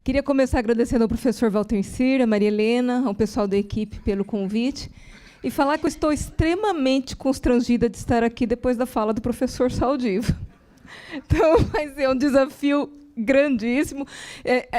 Queria começar agradecendo ao professor Walter Insir, a Maria Helena, ao pessoal da equipe pelo convite, e falar que eu estou extremamente constrangida de estar aqui depois da fala do professor Saldivo. Então, vai ser um desafio grandíssimo.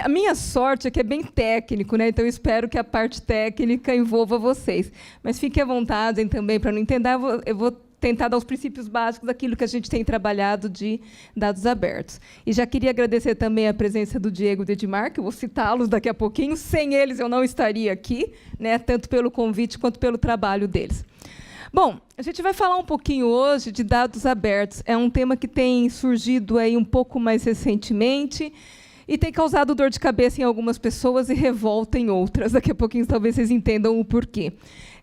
A minha sorte é que é bem técnico, né? Então, eu espero que a parte técnica envolva vocês. Mas fiquem à vontade também, para não entender, eu vou tentar dar os princípios básicos daquilo que a gente tem trabalhado de dados abertos. E já queria agradecer também a presença do Diego e do Edmar, que eu vou citá-los daqui a pouquinho. Sem eles, eu não estaria aqui, né? Tanto pelo convite quanto pelo trabalho deles. Bom, a gente vai falar um pouquinho hoje de dados abertos. É um tema que tem surgido aí um pouco mais recentemente e tem causado dor de cabeça em algumas pessoas e revolta em outras. Daqui a pouquinho talvez vocês entendam o porquê.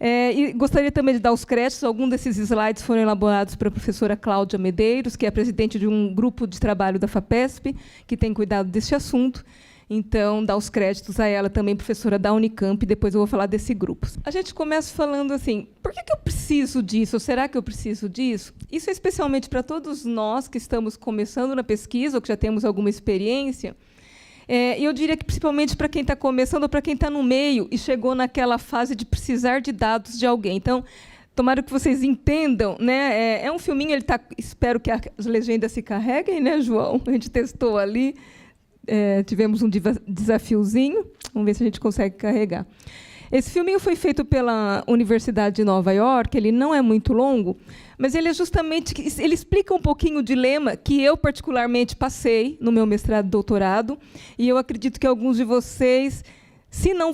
E gostaria também de dar os créditos. Alguns desses slides foram elaborados pela professora Cláudia Medeiros, que é presidente de um grupo de trabalho da FAPESP, que tem cuidado deste assunto. Então, dar os créditos a ela também, professora da Unicamp, e depois eu vou falar desse grupo. A gente começa falando assim, por que eu preciso disso? Ou será que eu preciso disso? Isso é especialmente para todos nós que estamos começando na pesquisa, ou que já temos alguma experiência. E eu diria que principalmente para quem está começando ou para quem está no meio e chegou naquela fase de precisar de dados de alguém. Então, tomara que vocês entendam, né? É um filminho, ele tá, espero que as legendas se carreguem, né, João? A gente testou ali, tivemos um desafiozinho, vamos ver se a gente consegue carregar. Esse filminho foi feito pela Universidade de Nova York, ele não é muito longo, mas ele é justamente, ele explica um pouquinho o dilema que eu particularmente passei no meu mestrado e doutorado, e eu acredito que alguns de vocês, se não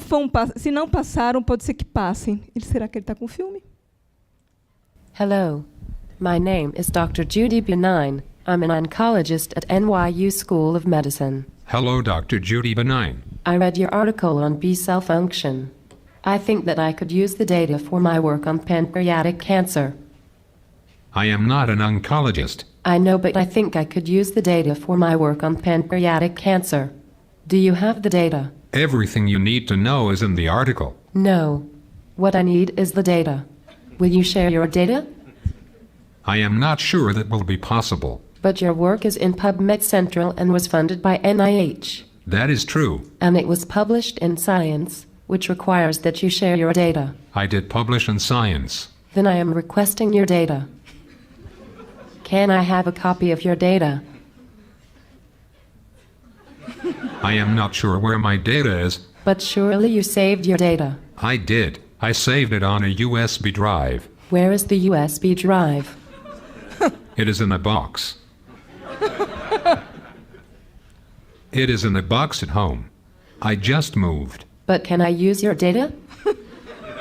passaram, pode ser que passem. Será que ele está com o filme? Hello. My name is Dr. Judy Benign. I'm an oncologist at NYU School of Medicine. Hello, Dr. Judy Benign. I read your article on B-cell function. I think that I could use the data for my work on pancreatic cancer. I am not an oncologist. I know, but I think I could use the data for my work on pancreatic cancer. Do you have the data? Everything you need to know is in the article. No. What I need is the data. Will you share your data? I am not sure that will be possible. But your work is in PubMed Central and was funded by NIH. That is true. And it was published in Science, which requires that you share your data. I did publish in Science. Then I am requesting your data. Can I have a copy of your data? I am not sure where my data is. But surely you saved your data. I did. I saved it on a USB drive. Where is the USB drive? It is in a box. It is in a box at home. I just moved. But can I use your data?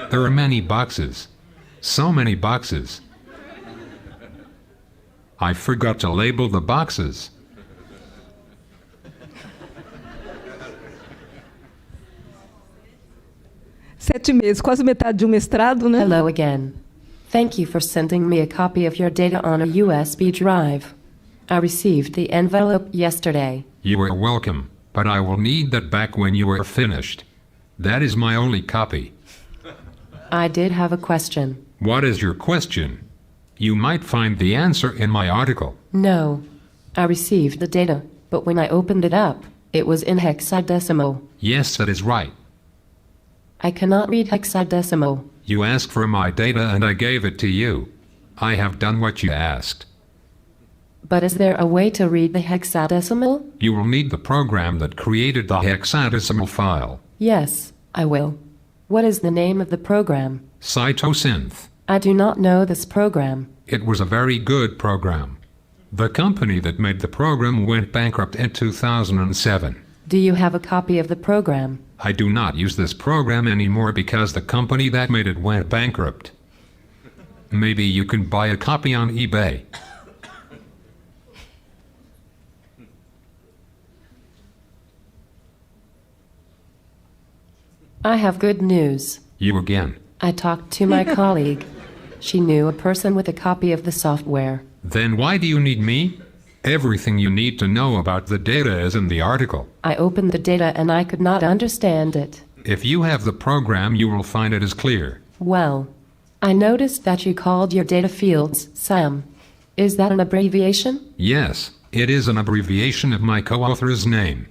There are many boxes. So many boxes. I forgot to label the boxes. Sete meses, quase metade de um mestrado, né? Hello again. Thank you for sending me a copy of your data on a USB drive. I received the envelope yesterday. You are welcome, but I will need that back when you are finished. That is my only copy. I did have a question. What is your question? You might find the answer in my article. No. I received the data, but when I opened it up, it was in hexadecimal. Yes, that is right. I cannot read hexadecimal. You asked for my data and I gave it to you. I have done what you asked. But is there a way to read the hexadecimal? You will need the program that created the hexadecimal file. Yes, I will. What is the name of the program? Cytosynth. I do not know this program. It was a very good program. The company that made the program went bankrupt in 2007. Do you have a copy of the program? I do not use this program anymore because the company that made it went bankrupt. Maybe you can buy a copy on eBay. I have good news. You again. I talked to my colleague. She knew a person with a copy of the software. Then why do you need me? Everything you need to know about the data is in the article. I opened the data and I could not understand it. If you have the program, you will find it is clear. Well, I noticed that you called your data fields SAM. Is that an abbreviation? Yes, it is an abbreviation of my co-author's name.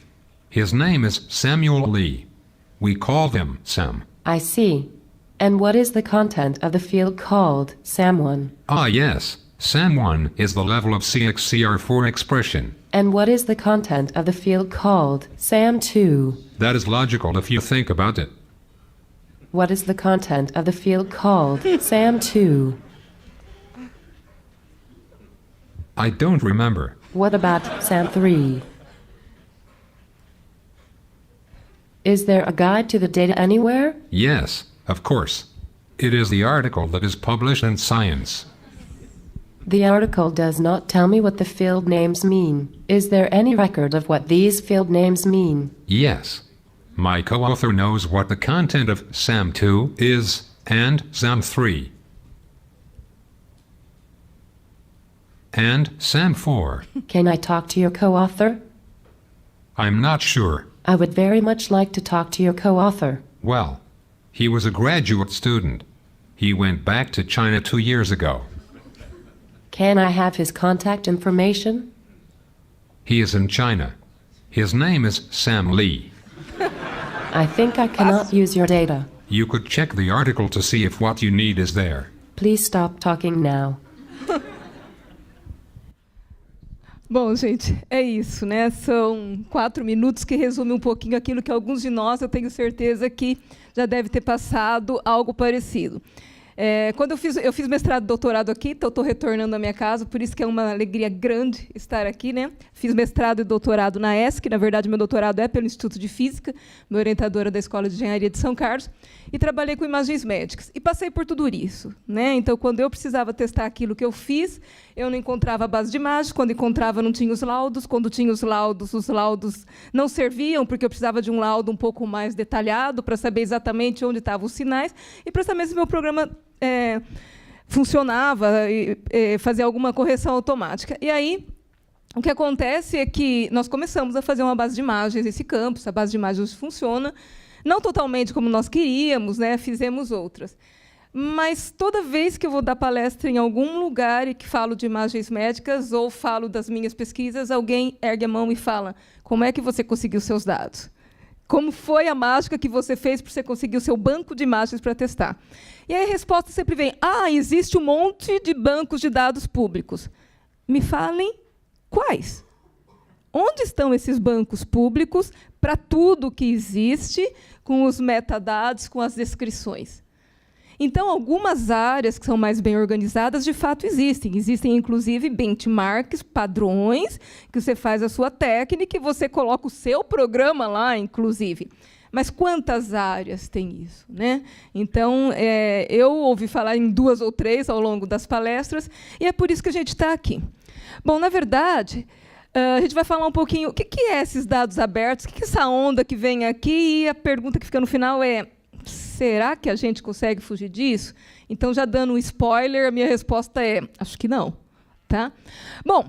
His name is Samuel Lee. We call him Sam. I see. And what is the content of the field called SAM1? Ah, yes. SAM1 is the level of CXCR4 expression. And what is the content of the field called SAM2? That is logical if you think about it. What is the content of the field called SAM2? I don't remember. What about SAM3? Is there a guide to the data anywhere? Yes, of course. It is the article that is published in Science. The article does not tell me what the field names mean. Is there any record of what these field names mean? Yes. My co-author knows what the content of SAM2 is and SAM3. And SAM4. Can I talk to your co-author? I'm not sure. I would very much like to talk to your co-author. Well, he was a graduate student. He went back to China 2 years ago. Can I have his contact information? He is in China. His name is Sam Lee. I think I cannot use your data. You could check the article to see if what you need is there. Please stop talking now. Bom, gente, é isso, né? São 4 minutos que resumem um pouquinho aquilo que alguns de nós, eu tenho certeza que já deve ter passado algo parecido. Quando eu fiz mestrado e doutorado aqui, então estou retornando à minha casa, por isso que é uma alegria grande estar aqui, né? Fiz mestrado e doutorado na ESC, na verdade, meu doutorado é pelo Instituto de Física, minha orientadora da Escola de Engenharia de São Carlos, e trabalhei com imagens médicas. E passei por tudo isso, né? Então, quando eu precisava testar aquilo que eu fiz, eu não encontrava a base de imagens, quando encontrava, não tinha os laudos, quando tinha os laudos não serviam, porque eu precisava de um laudo um pouco mais detalhado para saber exatamente onde estavam os sinais, e para saber se meu programa funcionava e fazer alguma correção automática. E aí, o que acontece é que nós começamos a fazer uma base de imagens nesse campus, a base de imagens funciona, não totalmente como nós queríamos, né? Fizemos outras. Mas toda vez que eu vou dar palestra em algum lugar e que falo de imagens médicas ou falo das minhas pesquisas, alguém ergue a mão e fala: como é que você conseguiu seus dados? Como foi a mágica que você fez para você conseguir o seu banco de imagens para testar? E aí a resposta sempre vem: existe um monte de bancos de dados públicos. Me falem quais? Onde estão esses bancos públicos para tudo que existe, com os metadados, com as descrições? Então, algumas áreas que são mais bem organizadas, de fato, existem. Existem, inclusive, benchmarks, padrões, que você faz a sua técnica e você coloca o seu programa lá, inclusive. Mas quantas áreas tem isso, né? Então, eu ouvi falar em 2 ou 3 ao longo das palestras, e é por isso que a gente está aqui. Bom, na verdade, a gente vai falar um pouquinho o que é esses dados abertos, o que é essa onda que vem aqui, e a pergunta que fica no final é: será que a gente consegue fugir disso? Então, já dando um spoiler, a minha resposta é: acho que não. Tá? Bom,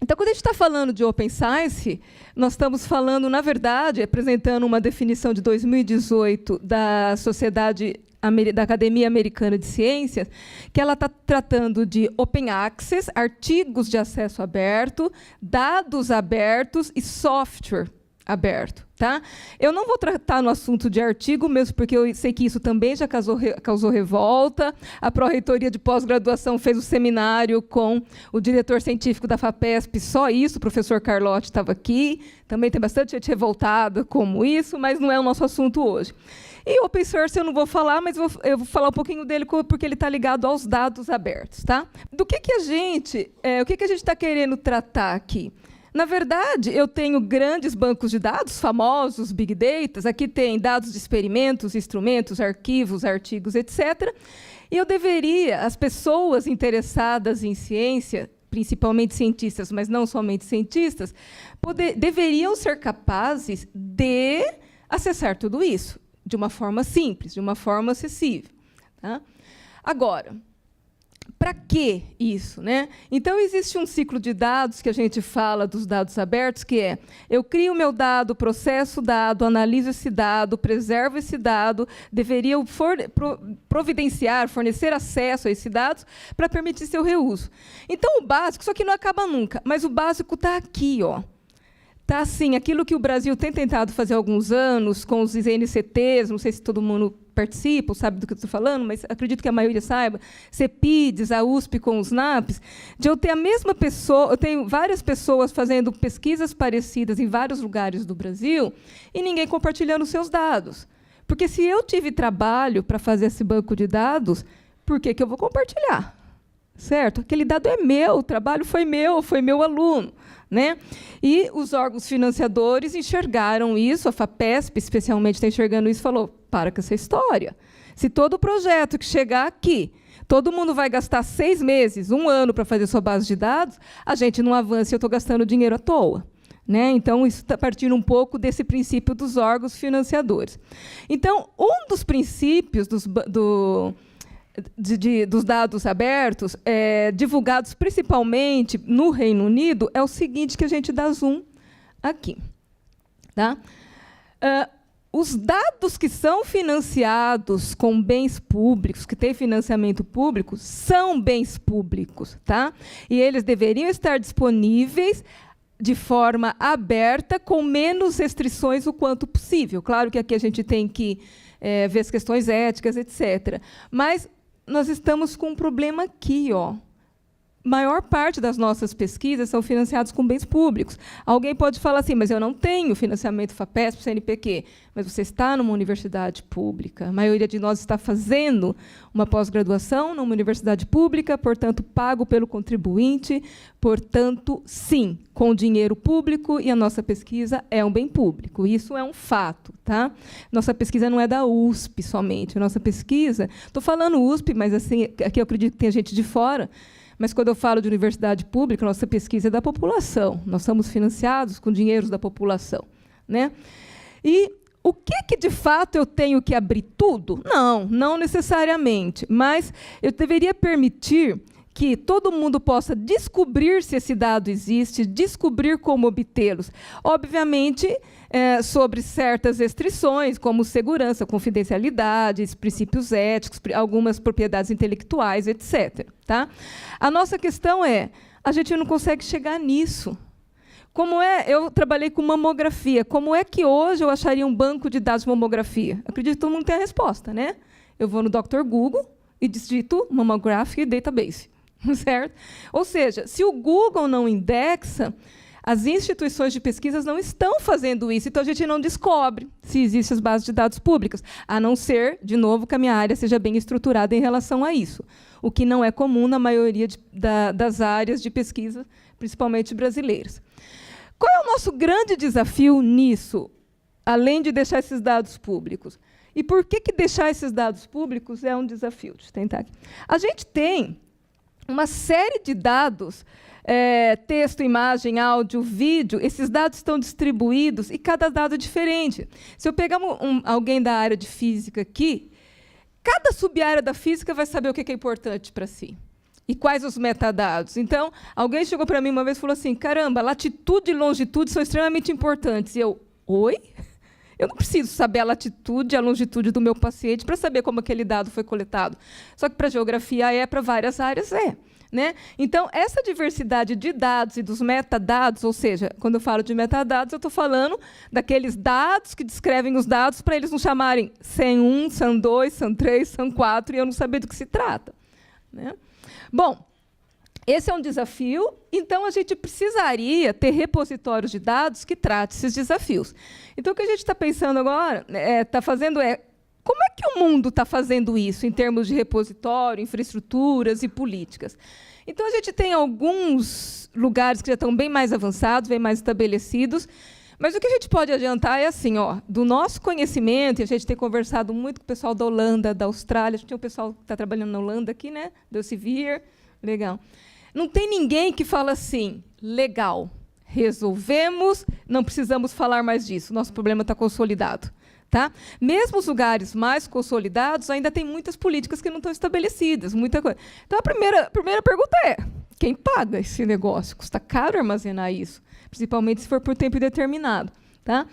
então, quando a gente está falando de Open Science, nós estamos falando, na verdade, apresentando uma definição de 2018 da da Academia Americana de Ciências, que ela está tratando de Open Access, artigos de acesso aberto, dados abertos e software aberto. Tá? Eu não vou tratar no assunto de artigo, mesmo porque eu sei que isso também já causou revolta. A Pró-Reitoria de Pós-Graduação fez um seminário com o diretor científico da FAPESP, só isso, o professor Carlotti estava aqui. Também tem bastante gente revoltada como isso, mas não é o nosso assunto hoje. E Open Source eu não vou falar, mas eu vou falar um pouquinho dele porque ele está ligado aos dados abertos. Tá? Do que a gente está querendo tratar aqui? Na verdade, eu tenho grandes bancos de dados, famosos Big Data. Aqui tem dados de experimentos, instrumentos, arquivos, artigos, etc. E as pessoas interessadas em ciência, principalmente cientistas, mas não somente cientistas, deveriam ser capazes de acessar tudo isso de uma forma simples, de uma forma acessível. Tá? Agora, para que isso, né? Então, existe um ciclo de dados que a gente fala dos dados abertos, que é: eu crio o meu dado, processo o dado, analiso esse dado, preservo esse dado, deveria providenciar, fornecer acesso a esses dados para permitir seu reuso. Então, o básico, isso aqui não acaba nunca, mas o básico está aqui, ó. tá assim, aquilo que o Brasil tem tentado fazer há alguns anos com os INCTs, não sei se todo mundo participa, sabe do que eu estou falando, mas acredito que a maioria saiba, CEPIDs, a USP com os NAPs, de eu ter a mesma pessoa, eu tenho várias pessoas fazendo pesquisas parecidas em vários lugares do Brasil e ninguém compartilhando seus dados. Porque se eu tive trabalho para fazer esse banco de dados, por que eu vou compartilhar? Certo? Aquele dado é meu, o trabalho foi meu aluno. Né? E os órgãos financiadores enxergaram isso, a FAPESP, especialmente, está enxergando isso e falou, para com essa história. Se todo projeto que chegar aqui, todo mundo vai gastar 6 meses, 1 ano para fazer sua base de dados, a gente não avança e eu estou gastando dinheiro à toa. Né? Então, isso está partindo um pouco desse princípio dos órgãos financiadores. Então, um dos princípios dos dados abertos, divulgados principalmente no Reino Unido, é o seguinte, que a gente dá zoom aqui. Tá? Os dados que são financiados com bens públicos, que têm financiamento público, são bens públicos. Tá? E eles deveriam estar disponíveis de forma aberta, com menos restrições o quanto possível. Claro que aqui a gente tem que ver as questões éticas, etc. Mas nós estamos com um problema aqui, ó. Maior parte das nossas pesquisas são financiadas com bens públicos. Alguém pode falar assim, mas eu não tenho financiamento FAPESP, CNPq. Mas você está numa universidade pública. A maioria de nós está fazendo uma pós-graduação numa universidade pública, portanto, pago pelo contribuinte. Portanto, sim, com dinheiro público, e a nossa pesquisa é um bem público. Isso é um fato. Tá? Nossa pesquisa não é da USP somente. Nossa pesquisa... Estou falando USP, mas assim, aqui eu acredito que tem gente de fora. Mas, quando eu falo de universidade pública, nossa pesquisa é da população. Nós somos financiados com dinheiros da população. Né? E o que, de fato, eu tenho que abrir tudo? Não necessariamente. Mas eu deveria permitir que todo mundo possa descobrir se esse dado existe, descobrir como obtê-los. Obviamente, sobre certas restrições, como segurança, confidencialidade, princípios éticos, algumas propriedades intelectuais, etc. Tá? A nossa questão é, a gente não consegue chegar nisso. Eu trabalhei com mamografia. Como é que hoje eu acharia um banco de dados de mamografia? Acredito que todo mundo tem a resposta. Né? Eu vou no Dr. Google e digito Mammography Database. Certo? Ou seja, se o Google não indexa, as instituições de pesquisas não estão fazendo isso, então a gente não descobre se existem as bases de dados públicas, a não ser, de novo, que a minha área seja bem estruturada em relação a isso, o que não é comum na maioria das áreas de pesquisa, principalmente brasileiras. Qual é o nosso grande desafio nisso, além de deixar esses dados públicos? E por que deixar esses dados públicos é um desafio? Deixa eu tentar aqui. A gente tem uma série de dados, texto, imagem, áudio, vídeo, esses dados estão distribuídos e cada dado é diferente. Se eu pegar alguém da área de física aqui, cada sub-área da física vai saber o que é importante para si. E quais os metadados. Então, alguém chegou para mim uma vez e falou assim, caramba, latitude e longitude são extremamente importantes. E eu, oi? Eu não preciso saber a latitude e a longitude do meu paciente para saber como aquele dado foi coletado. Só que para a geografia para várias áreas Né? Então, essa diversidade de dados e dos metadados, ou seja, quando eu falo de metadados, eu estou falando daqueles dados que descrevem os dados para eles não chamarem SAM1, SAM2, SAM3, SAM4 e eu não saber do que se trata. Né? Bom, esse é um desafio, então a gente precisaria ter repositórios de dados que tratem esses desafios. Então, o que a gente está pensando agora, como é que o mundo está fazendo isso em termos de repositório, infraestruturas e políticas? Então, a gente tem alguns lugares que já estão bem mais avançados, bem mais estabelecidos, mas o que a gente pode adiantar é assim, do nosso conhecimento, e a gente tem conversado muito com o pessoal da Holanda, da Austrália, a gente tem um pessoal que está trabalhando na Holanda aqui, né? Do Elsevier, legal. Não tem ninguém que fala assim, legal, resolvemos, não precisamos falar mais disso, nosso problema está consolidado. Tá? Mesmo os lugares mais consolidados, ainda tem muitas políticas que não estão estabelecidas, muita coisa. Então, a primeira pergunta é, quem paga esse negócio? Custa caro armazenar isso, principalmente se for por tempo indeterminado. Tá?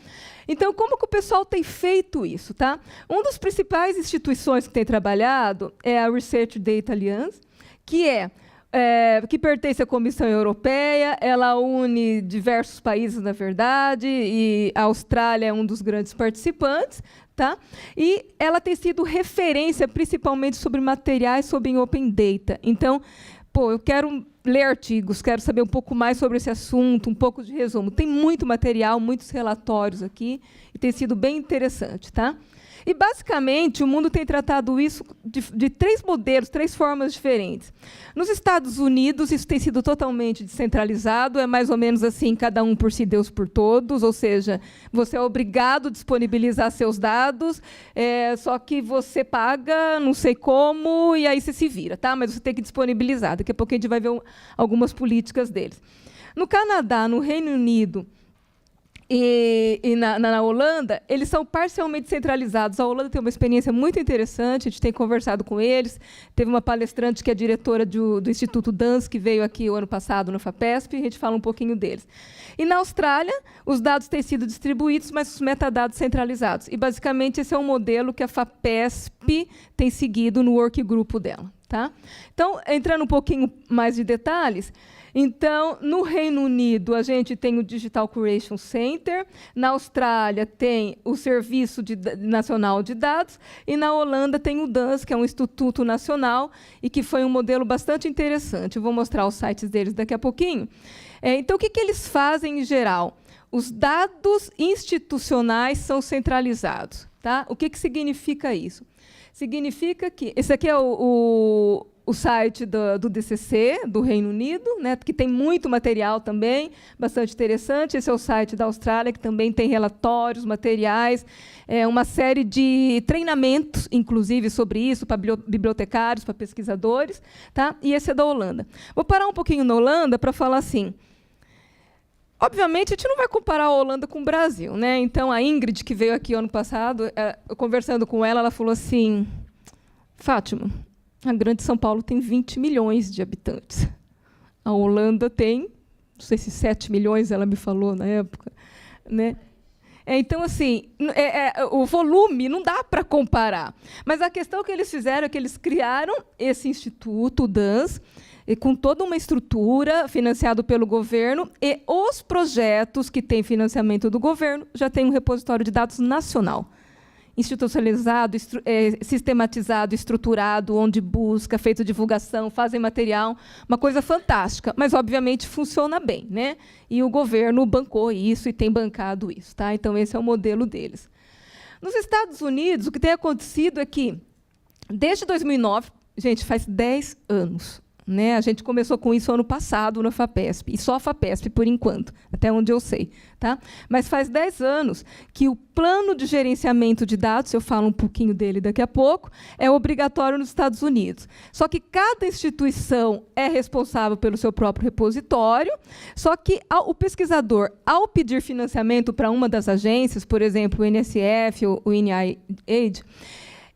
Então, como que o pessoal tem feito isso? Tá? Uma das principais instituições que tem trabalhado é a Research Data Alliance, que é que pertence à Comissão Europeia, ela une diversos países, na verdade, e a Austrália é um dos grandes participantes, tá? E ela tem sido referência, principalmente sobre materiais sobre Open Data. Então, eu quero ler artigos, quero saber um pouco mais sobre esse assunto, um pouco de resumo. Tem muito material, muitos relatórios aqui, e tem sido bem interessante, tá? E, basicamente, o mundo tem tratado isso de 3 modelos, 3 formas diferentes. Nos Estados Unidos, isso tem sido totalmente descentralizado, é mais ou menos assim, cada um por si, Deus por todos, ou seja, você é obrigado a disponibilizar seus dados, só que você paga, não sei como, e aí você se vira, tá? Mas você tem que disponibilizar. Daqui a pouco a gente vai ver algumas políticas deles. No Canadá, no Reino Unido, e na Holanda, eles são parcialmente centralizados. A Holanda tem uma experiência muito interessante, a gente tem conversado com eles. Teve uma palestrante que é diretora do Instituto DANS, que veio aqui o ano passado no FAPESP, e a gente fala um pouquinho deles. E na Austrália, os dados têm sido distribuídos, mas os metadados centralizados. E, basicamente, esse é um modelo que a FAPESP tem seguido no workgroup dela. Tá? Então, entrando um pouquinho mais de detalhes, então, no Reino Unido, a gente tem o Digital Curation Center, na Austrália tem o Serviço Nacional de Dados, e na Holanda tem o DANS, que é um instituto nacional, e que foi um modelo bastante interessante. Eu vou mostrar os sites deles daqui a pouquinho. Então, o que eles fazem em geral? Os dados institucionais são centralizados. Tá? O que significa isso? Significa que... Esse aqui é o site do DCC, do Reino Unido, né, que tem muito material também, bastante interessante. Esse é o site da Austrália, que também tem relatórios, materiais, uma série de treinamentos, inclusive, sobre isso, para bibliotecários, para pesquisadores. Tá? E esse é da Holanda. Vou parar um pouquinho na Holanda para falar assim. Obviamente, a gente não vai comparar a Holanda com o Brasil, né? Então, a Ingrid, que veio aqui ano passado, conversando com ela, ela falou assim, Fátima, a Grande São Paulo tem 20 milhões de habitantes. A Holanda tem, não sei se 7 milhões, ela me falou na época. Né? Então, assim, o volume não dá para comparar. Mas a questão que eles fizeram é que eles criaram esse instituto, o DANS, com toda uma estrutura financiado pelo governo, e os projetos que têm financiamento do governo já têm um repositório de dados nacional, institucionalizado, sistematizado, estruturado, onde busca, feito divulgação, fazem material, uma coisa fantástica, mas, obviamente, funciona bem, né? E o governo bancou isso e tem bancado isso. Tá? Então, esse é o modelo deles. Nos Estados Unidos, o que tem acontecido é que, desde 2009, gente, faz 10 anos, né? A gente começou com isso ano passado na FAPESP, e só a FAPESP, por enquanto, até onde eu sei. Tá? Mas faz 10 anos que o plano de gerenciamento de dados, eu falo um pouquinho dele daqui a pouco, é obrigatório nos Estados Unidos. Só que cada instituição é responsável pelo seu próprio repositório, só que o pesquisador, ao pedir financiamento para uma das agências, por exemplo, o NSF ou o NIH,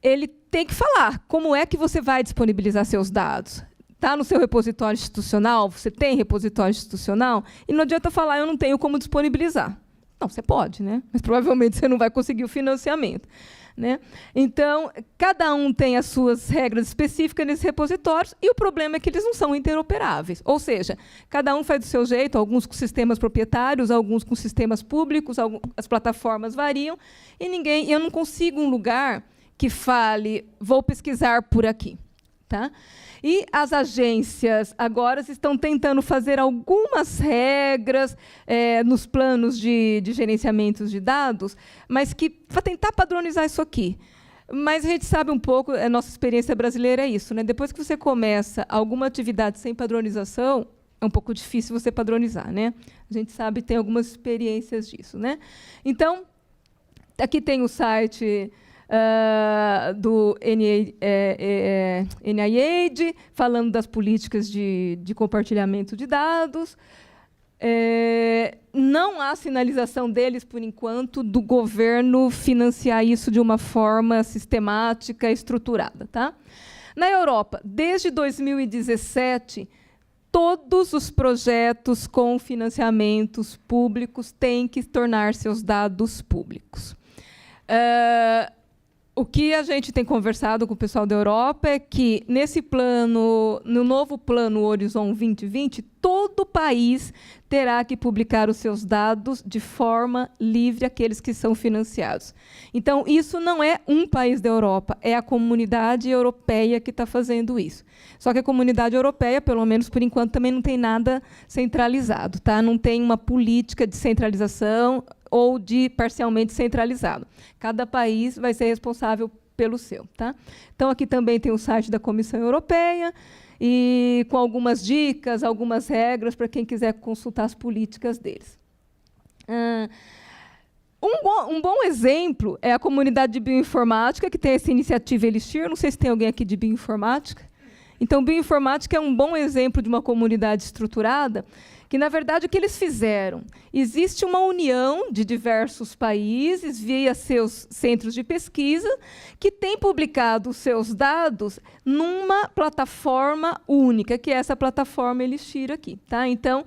ele tem que falar como é que você vai disponibilizar seus dados. Está no seu repositório institucional? Você tem repositório institucional? E não adianta falar, eu não tenho como disponibilizar. Não, você pode, né? Mas provavelmente você não vai conseguir o financiamento. Né? Então, cada um tem as suas regras específicas nesses repositórios, e o problema é que eles não são interoperáveis. Ou seja, cada um faz do seu jeito, alguns com sistemas proprietários, alguns com sistemas públicos, as plataformas variam, e eu não consigo um lugar que fale, vou pesquisar por aqui. Tá? E as agências agora estão tentando fazer algumas regras nos planos de gerenciamento de dados, mas que para tentar padronizar isso aqui. Mas a gente sabe um pouco, a nossa experiência brasileira é isso, né? Depois que você começa alguma atividade sem padronização, é um pouco difícil você padronizar, né? A gente sabe, tem algumas experiências disso, né? Então, aqui tem o site do NIH, falando das políticas de compartilhamento de dados. Não há sinalização deles, por enquanto, do governo financiar isso de uma forma sistemática, estruturada. Tá? Na Europa, desde 2017, todos os projetos com financiamentos públicos têm que tornar seus dados públicos. O que a gente tem conversado com o pessoal da Europa é que, nesse plano, no novo plano Horizon 2020, todo país terá que publicar os seus dados de forma livre, aqueles que são financiados. Então, isso não é um país da Europa, é a comunidade europeia que está fazendo isso. Só que a comunidade europeia, pelo menos por enquanto, também não tem nada centralizado, tá? Não tem uma política de centralização ou de parcialmente centralizado. Cada país vai ser responsável pelo seu. Tá? Então, aqui também tem o site da Comissão Europeia, e com algumas dicas, algumas regras para quem quiser consultar as políticas deles. Um bom exemplo é a comunidade de bioinformática, que tem essa iniciativa Elixir. Não sei se tem alguém aqui de bioinformática. Então, bioinformática é um bom exemplo de uma comunidade estruturada, que, na verdade, o que eles fizeram? Existe uma união de diversos países, via seus centros de pesquisa, que tem publicado os seus dados numa plataforma única, que é essa plataforma Elixir aqui. Tá? Então,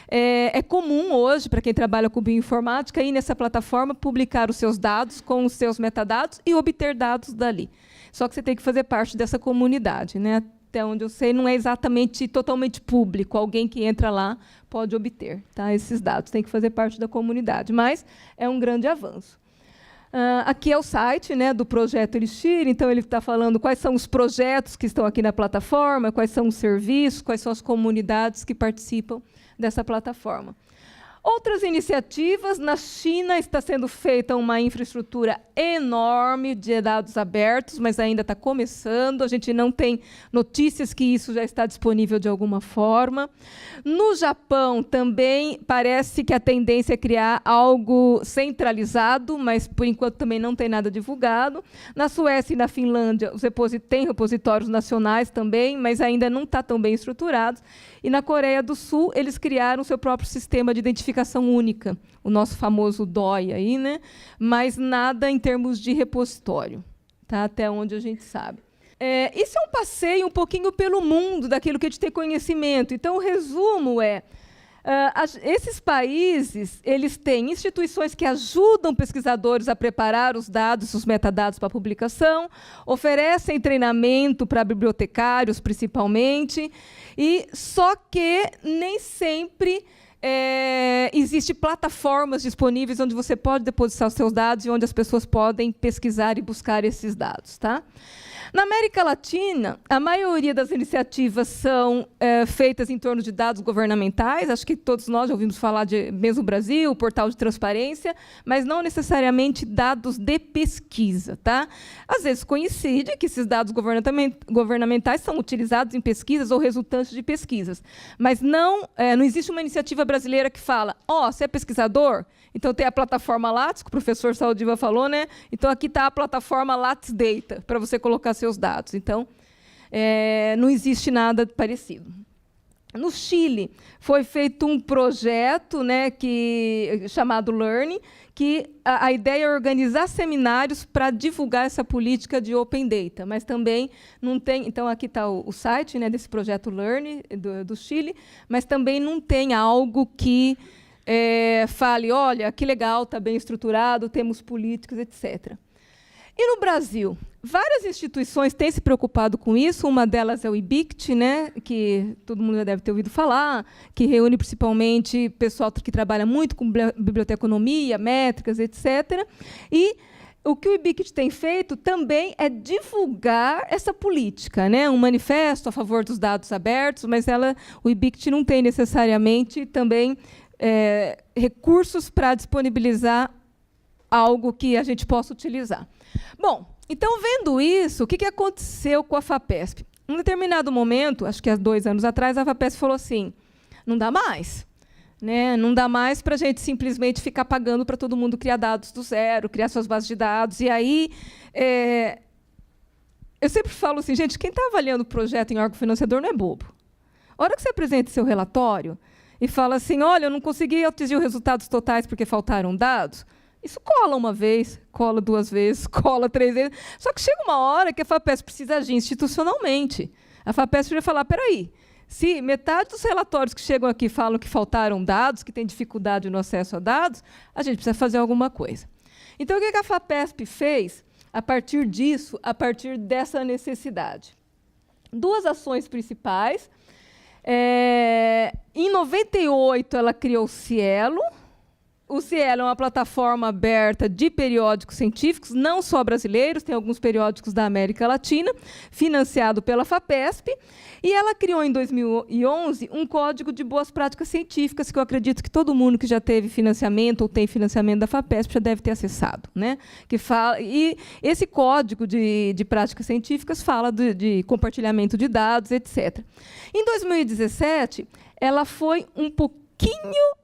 é comum hoje, para quem trabalha com bioinformática, ir nessa plataforma, publicar os seus dados com os seus metadados e obter dados dali. Só que você tem que fazer parte dessa comunidade, né? Até onde eu sei, não é exatamente totalmente público. Alguém que entra lá pode obter, tá, esses dados. Tem que fazer parte da comunidade, mas é um grande avanço. Aqui é o site, né, do projeto Elixir. Então, ele está falando quais são os projetos que estão aqui na plataforma, quais são os serviços, quais são as comunidades que participam dessa plataforma. Outras iniciativas, na China está sendo feita uma infraestrutura enorme de dados abertos, mas ainda está começando, a gente não tem notícias que isso já está disponível de alguma forma. No Japão também parece que a tendência é criar algo centralizado, mas por enquanto também não tem nada divulgado. Na Suécia e na Finlândia tem repositórios nacionais também, mas ainda não está tão bem estruturados. E na Coreia do Sul, eles criaram o seu próprio sistema de identificação única, o nosso famoso DOI, aí, né? Mas nada em termos de repositório, tá? Até onde a gente sabe. Isso é um passeio um pouquinho pelo mundo, daquilo que a gente tem conhecimento. Então, o resumo é, esses países, eles têm instituições que ajudam pesquisadores a preparar os dados, os metadados para publicação, oferecem treinamento para bibliotecários, principalmente, e só que nem sempre existem plataformas disponíveis onde você pode depositar os seus dados e onde as pessoas podem pesquisar e buscar esses dados. Tá? Na América Latina, a maioria das iniciativas são feitas em torno de dados governamentais. Acho que todos nós já ouvimos falar de mesmo Brasil, portal de transparência, mas não necessariamente dados de pesquisa. Tá? Às vezes coincide que esses dados governamentais são utilizados em pesquisas ou resultantes de pesquisas. Mas não existe uma iniciativa brasileira que fala, você é pesquisador? Então, tem a plataforma Lattes, que o professor Saldiva falou, né? Então, aqui está a plataforma Lattes Data, para você colocar seus dados. Então, não existe nada parecido. No Chile, foi feito um projeto, né, chamado Learn, que a ideia é organizar seminários para divulgar essa política de Open Data, mas também não tem... Então, aqui está o site, né, desse projeto Learn do Chile, mas também não tem algo que... fale, olha, que legal, está bem estruturado, temos políticas, etc. E no Brasil, várias instituições têm se preocupado com isso. Uma delas é o IBICT, né, que todo mundo já deve ter ouvido falar, que reúne principalmente pessoal que trabalha muito com biblioteconomia, métricas, etc. E o que o IBICT tem feito também é divulgar essa política, né, um manifesto a favor dos dados abertos, mas o IBICT não tem necessariamente também recursos para disponibilizar algo que a gente possa utilizar. Bom, então, vendo isso, o que aconteceu com a FAPESP? Em um determinado momento, acho que há 2 anos atrás, a FAPESP falou assim, não dá mais. Né? Não dá mais para a gente simplesmente ficar pagando para todo mundo criar dados do zero, criar suas bases de dados. E aí, eu sempre falo assim, gente, quem está avaliando o projeto em órgão financiador não é bobo. A hora que você apresenta seu relatório e fala assim, olha, eu não consegui atingir os resultados totais porque faltaram dados, isso cola uma vez, cola 2 vezes, cola 3 vezes. Só que chega uma hora que a FAPESP precisa agir institucionalmente. A FAPESP precisa falar, peraí, se metade dos relatórios que chegam aqui falam que faltaram dados, que tem dificuldade no acesso a dados, a gente precisa fazer alguma coisa. Então, o que a FAPESP fez? a partir disso, a partir dessa necessidade. Duas ações principais. Em 98, ela criou o Cielo. O Cielo é uma plataforma aberta de periódicos científicos, não só brasileiros, tem alguns periódicos da América Latina, financiado pela FAPESP. E ela criou, em 2011, um código de boas práticas científicas, que eu acredito que todo mundo que já teve financiamento ou tem financiamento da FAPESP já deve ter acessado, né? E esse código de práticas científicas fala de compartilhamento de dados, etc. Em 2017, ela foi um pouquinho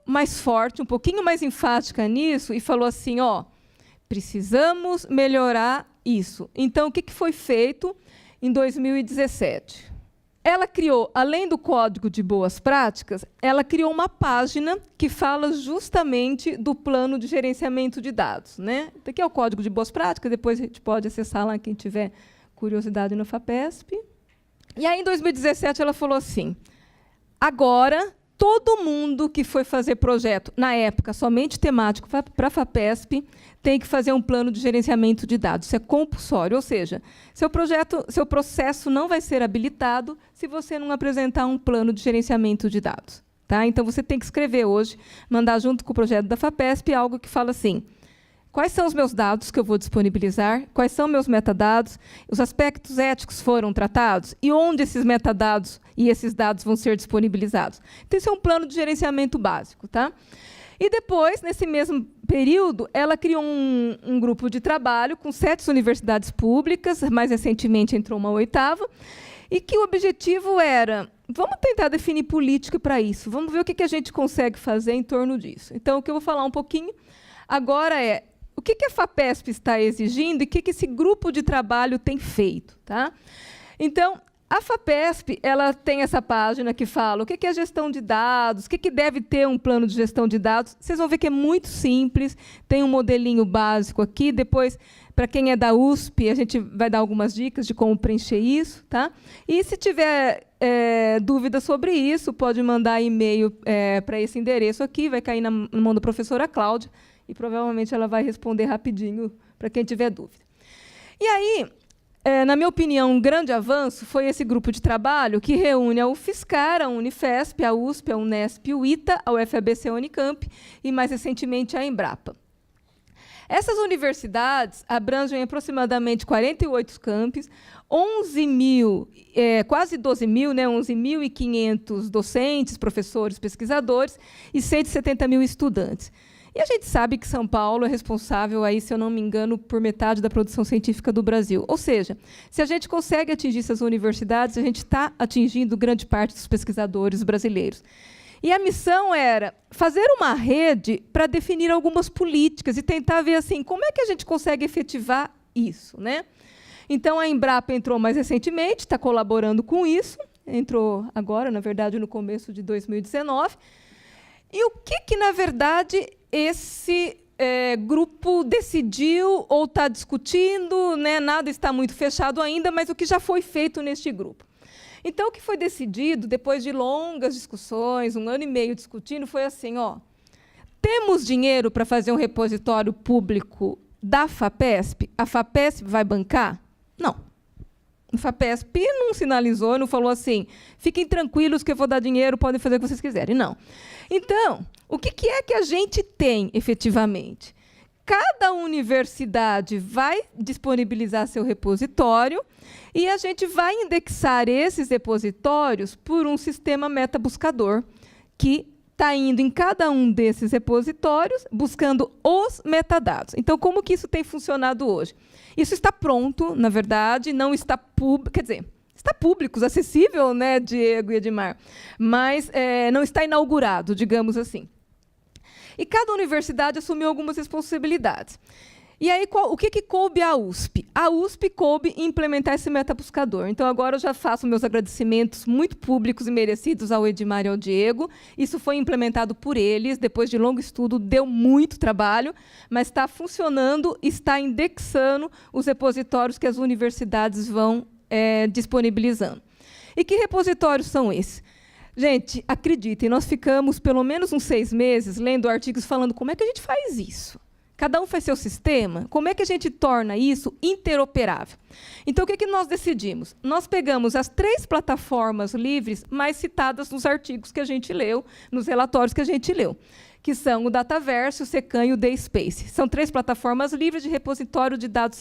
mais forte, um pouquinho mais enfática nisso, e falou assim, precisamos melhorar isso. Então, o que foi feito em 2017? Ela criou, além do código de boas práticas, ela criou uma página que fala justamente do plano de gerenciamento de dados, né? Aqui é o código de boas práticas, depois a gente pode acessar lá, quem tiver curiosidade no FAPESP. E aí, em 2017, ela falou assim, agora, todo mundo que foi fazer projeto, na época, somente temático para a FAPESP, tem que fazer um plano de gerenciamento de dados. Isso é compulsório, ou seja, seu processo não vai ser habilitado se você não apresentar um plano de gerenciamento de dados. Tá? Então, você tem que escrever hoje, mandar junto com o projeto da FAPESP algo que fala assim, quais são os meus dados que eu vou disponibilizar, quais são meus metadados, os aspectos éticos foram tratados e onde esses metadados e esses dados vão ser disponibilizados. Então, isso é um plano de gerenciamento básico. Tá? E depois, nesse mesmo período, ela criou um grupo de trabalho com 7 universidades públicas, mais recentemente entrou uma 8ª, e que o objetivo era, vamos tentar definir política para isso, vamos ver o que a gente consegue fazer em torno disso. Então, o que eu vou falar um pouquinho agora é o que a FAPESP está exigindo e o que esse grupo de trabalho tem feito. Tá? Então, a FAPESP ela tem essa página que fala o que é gestão de dados, o que deve ter um plano de gestão de dados. Vocês vão ver que é muito simples, tem um modelinho básico aqui. Depois, para quem é da USP, a gente vai dar algumas dicas de como preencher isso. Tá? E se tiver dúvida sobre isso, pode mandar e-mail para esse endereço aqui, vai cair na mão da professora Cláudia, e provavelmente ela vai responder rapidinho para quem tiver dúvida. E aí, na minha opinião, um grande avanço foi esse grupo de trabalho que reúne a UFSCar, a Unifesp, a USP, a Unesp, o ITA, a UFABC, a Unicamp e, mais recentemente, a Embrapa. Essas universidades abrangem aproximadamente 48 campos, 11 mil, quase 12 mil, né, 11.500 docentes, professores, pesquisadores e 170 mil estudantes. E a gente sabe que São Paulo é responsável, aí, se eu não me engano, por metade da produção científica do Brasil. Ou seja, se a gente consegue atingir essas universidades, a gente está atingindo grande parte dos pesquisadores brasileiros. E a missão era fazer uma rede para definir algumas políticas e tentar ver assim, como é que a gente consegue efetivar isso. Né? Então, a Embrapa entrou mais recentemente, está colaborando com isso, entrou agora, na verdade, no começo de 2019. E o que na verdade, esse grupo decidiu ou está discutindo, né? Nada está muito fechado ainda, mas o que já foi feito neste grupo. Então, o que foi decidido, depois de longas discussões, 1 ano e meio discutindo, foi assim, temos dinheiro para fazer um repositório público da FAPESP? A FAPESP vai bancar? Não. A FAPESP não sinalizou, não falou assim, fiquem tranquilos que eu vou dar dinheiro, podem fazer o que vocês quiserem. Não. Então, o que é que a gente tem, efetivamente? Cada universidade vai disponibilizar seu repositório e a gente vai indexar esses repositórios por um sistema metabuscador que está indo em cada um desses repositórios buscando os metadados. Então, como que isso tem funcionado hoje? Isso está pronto, na verdade, não está público, quer dizer, está público, acessível, né, Diego e Edmar, mas não está inaugurado, digamos assim. E cada universidade assumiu algumas responsabilidades. E aí, o que coube à USP? A USP coube implementar esse metabuscador. Então, agora eu já faço meus agradecimentos muito públicos e merecidos ao Edmar e ao Diego. Isso foi implementado por eles, depois de longo estudo, deu muito trabalho, mas está funcionando, está indexando os repositórios que as universidades vão disponibilizando. E que repositórios são esses? Gente, acreditem, nós ficamos pelo menos uns 6 meses lendo artigos falando como é que a gente faz isso. Cada um faz seu sistema. Como é que a gente torna isso interoperável? Então, o que nós decidimos? Nós pegamos as 3 plataformas livres mais citadas nos artigos que a gente leu, nos relatórios que a gente leu, que são o Dataverse, o Secan e o DSpace. São 3 plataformas livres de repositório de dados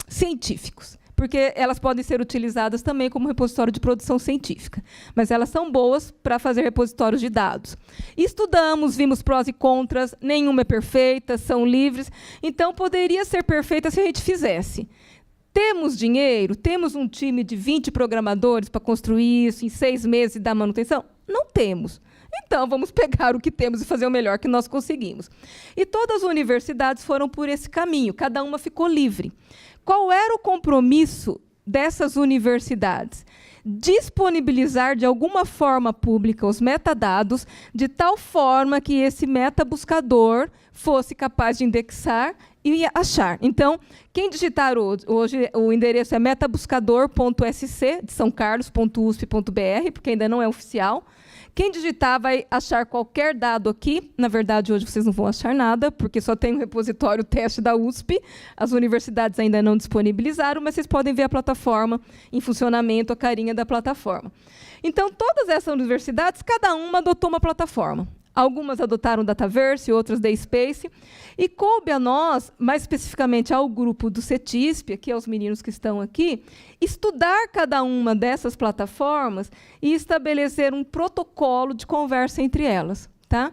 científicos, porque elas podem ser utilizadas também como repositório de produção científica, mas elas são boas para fazer repositórios de dados. Estudamos, vimos prós e contras, nenhuma é perfeita, são livres, então poderia ser perfeita se a gente fizesse. Temos dinheiro? Temos um time de 20 programadores para construir isso em 6 meses e dar manutenção? Não temos. Então, vamos pegar o que temos e fazer o melhor que nós conseguimos. E todas as universidades foram por esse caminho, cada uma ficou livre. Qual era o compromisso dessas universidades? Disponibilizar de alguma forma pública os metadados, de tal forma que esse metabuscador fosse capaz de indexar e achar. Então, quem digitar hoje o endereço é metabuscador.sc, de São Carlos.usp.br, porque ainda não é oficial. Quem digitar vai achar qualquer dado aqui. Na verdade, hoje vocês não vão achar nada, porque só tem um repositório teste da USP. As universidades ainda não disponibilizaram, mas vocês podem ver a plataforma em funcionamento, a carinha da plataforma. Então, todas essas universidades, cada uma adotou uma plataforma. Algumas adotaram o Dataverse, outras DSpace. E coube a nós, mais especificamente ao grupo do CETISP, aqui aos meninos que estão aqui, estudar cada uma dessas plataformas e estabelecer um protocolo de conversa entre elas. Tá?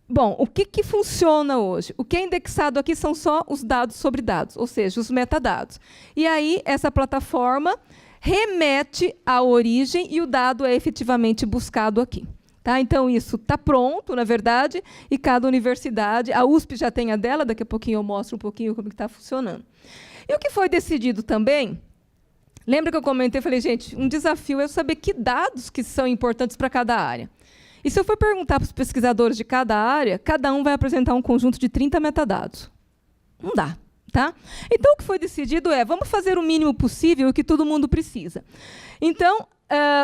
Bom, o que funciona hoje? O que é indexado aqui são só os dados sobre dados, ou seja, os metadados. E aí, essa plataforma remete à origem e o dado é efetivamente buscado aqui. Tá? Então, isso está pronto, na verdade, e cada universidade, a USP já tem a dela, daqui a pouquinho eu mostro um pouquinho como está funcionando. E o que foi decidido também, lembra que eu comentei, falei, gente, um desafio é eu saber que dados que são importantes para cada área. E se eu for perguntar para os pesquisadores de cada área, cada um vai apresentar um conjunto de 30 metadados. Não dá. Tá? Então, o que foi decidido é, vamos fazer o mínimo possível o que todo mundo precisa. Então,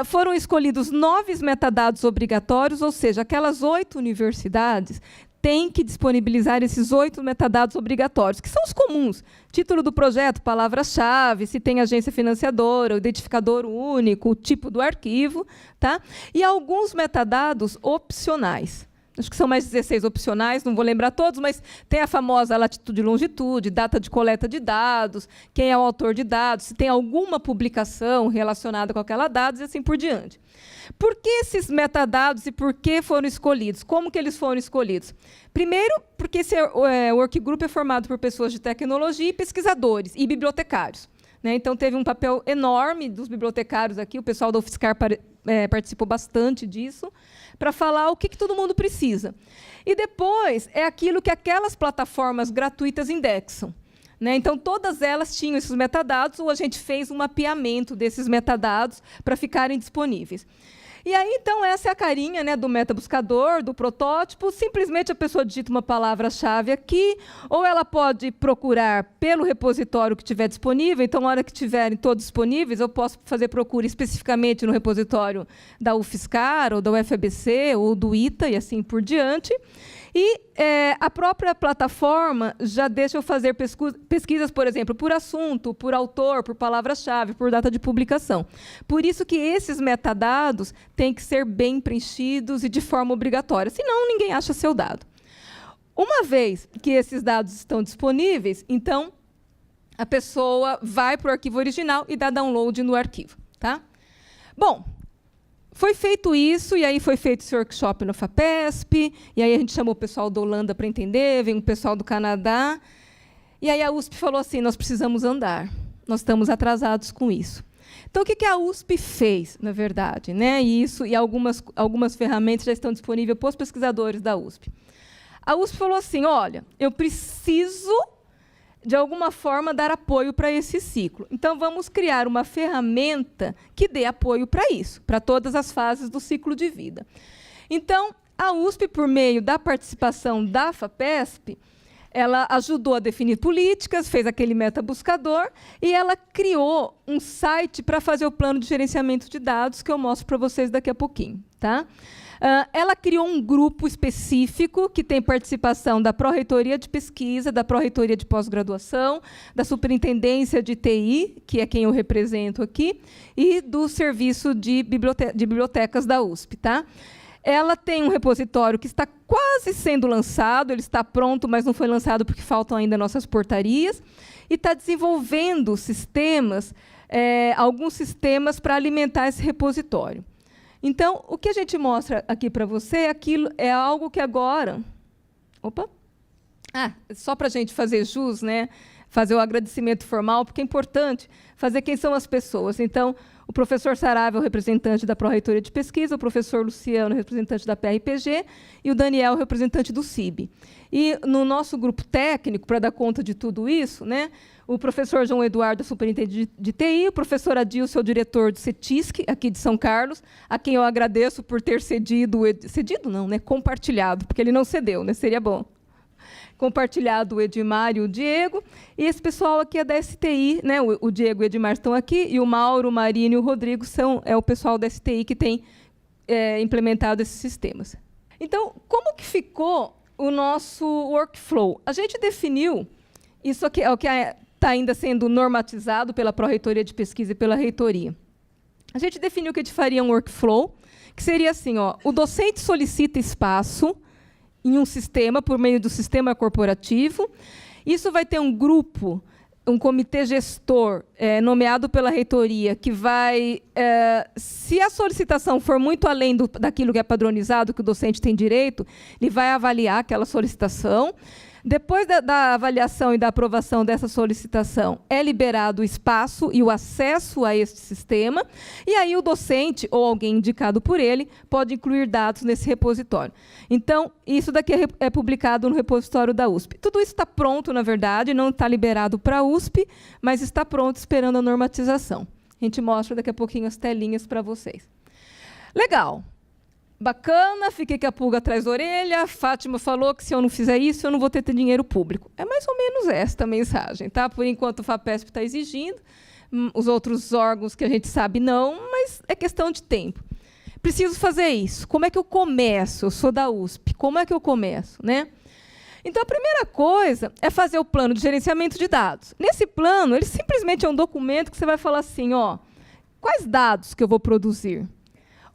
foram escolhidos 9 metadados obrigatórios, ou seja, aquelas 8 universidades têm que disponibilizar esses 8 metadados obrigatórios, que são os comuns. Título do projeto, palavra-chave, se tem agência financiadora, o identificador único, o tipo do arquivo, tá? E alguns metadados opcionais. Acho que são mais 16 opcionais, não vou lembrar todos, mas tem a famosa latitude e longitude, data de coleta de dados, quem é o autor de dados, se tem alguma publicação relacionada com aquela dados e assim por diante. Por que esses metadados e por que foram escolhidos? Como que eles foram escolhidos? Primeiro, porque esse workgroup é formado por pessoas de tecnologia e pesquisadores e bibliotecários. Né? Então, teve um papel enorme dos bibliotecários aqui, o pessoal da UFSCar participou bastante disso, para falar o que todo mundo precisa. E depois, é aquilo que aquelas plataformas gratuitas indexam. Né? Então, todas elas tinham esses metadados, ou a gente fez um mapeamento desses metadados para ficarem disponíveis. E aí, então, essa é a carinha, né, do metabuscador, do protótipo. Simplesmente a pessoa digita uma palavra-chave aqui, ou ela pode procurar pelo repositório que tiver disponível. Então, na hora que tiverem todos disponíveis, eu posso fazer procura especificamente no repositório da UFSCar, ou da UFABC, ou do ITA, e assim por diante. E a própria plataforma já deixa eu fazer pesquisas, por exemplo, por assunto, por autor, por palavra-chave, por data de publicação. Por isso que esses metadados têm que ser bem preenchidos e de forma obrigatória, senão ninguém acha seu dado. Uma vez que esses dados estão disponíveis, então, a pessoa vai para o arquivo original e dá download no arquivo. Tá? Bom, foi feito isso, e aí foi feito esse workshop no FAPESP, e aí a gente chamou o pessoal da Holanda para entender, veio o pessoal do Canadá, e aí a USP falou assim, nós precisamos andar, nós estamos atrasados com isso. Então, o que a USP fez, na verdade? Né? E algumas ferramentas já estão disponíveis para os pesquisadores da USP. A USP falou assim, olha, eu preciso, de alguma forma, dar apoio para esse ciclo. Então, vamos criar uma ferramenta que dê apoio para isso, para todas as fases do ciclo de vida. Então, a USP, por meio da participação da FAPESP, ela ajudou a definir políticas, fez aquele metabuscador, e ela criou um site para fazer o plano de gerenciamento de dados, que eu mostro para vocês daqui a pouquinho. Tá? Ela criou um grupo específico que tem participação da Pró-Reitoria de Pesquisa, da Pró-Reitoria de Pós-Graduação, da Superintendência de TI, que é quem eu represento aqui, e do Serviço de Bibliotecas da USP. Tá? Ela tem um repositório que está quase sendo lançado, ele está pronto, mas não foi lançado porque faltam ainda nossas portarias, e está desenvolvendo sistemas, alguns sistemas para alimentar esse repositório. Então, o que a gente mostra aqui para você é algo que agora... Opa! Só para a gente fazer jus, né? Fazer o agradecimento formal, porque é importante fazer quem são as pessoas. Então, o professor Saraiva é o representante da Pró-Reitoria de Pesquisa, o professor Luciano, representante da PRPG, e o Daniel, representante do CIB. E, no nosso grupo técnico, para dar conta de tudo isso, né, o professor João Eduardo, superintendente de TI, o professor Adilson, o diretor do CETISC, aqui de São Carlos, a quem eu agradeço por ter cedido não, né, compartilhado, porque ele não cedeu, né, seria bom. Compartilhado o Edmar e o Diego, e esse pessoal aqui é da STI, né, o Diego e o Edmar estão aqui, e o Mauro, o Marino e o Rodrigo é o pessoal da STI que tem implementado esses sistemas. Então, como que ficou o nosso workflow? A gente definiu, isso aqui é o que está ainda sendo normatizado pela Pró-Reitoria de Pesquisa e pela Reitoria. A gente definiu que a gente faria um workflow, que seria assim, o docente solicita espaço em um sistema, por meio do sistema corporativo. Isso vai ter um grupo, um comitê gestor, nomeado pela reitoria, que vai, se a solicitação for muito além daquilo que é padronizado, que o docente tem direito, ele vai avaliar aquela solicitação. Depois da avaliação e da aprovação dessa solicitação, é liberado o espaço e o acesso a este sistema, e aí o docente, ou alguém indicado por ele, pode incluir dados nesse repositório. Então, isso daqui é publicado no repositório da USP. Tudo isso está pronto, na verdade, não está liberado para a USP, mas está pronto esperando a normatização. A gente mostra daqui a pouquinho as telinhas para vocês. Legal. Bacana, fiquei com a pulga atrás da orelha. Fátima falou que se eu não fizer isso, eu não vou ter dinheiro público. É mais ou menos esta a mensagem. Tá? Por enquanto, o FAPESP está exigindo, os outros órgãos que a gente sabe não, mas é questão de tempo. Preciso fazer isso. Como é que eu começo? Eu sou da USP. Como é que eu começo? Né? Então, a primeira coisa é fazer o plano de gerenciamento de dados. Nesse plano, ele simplesmente é um documento que você vai falar assim, quais dados que eu vou produzir?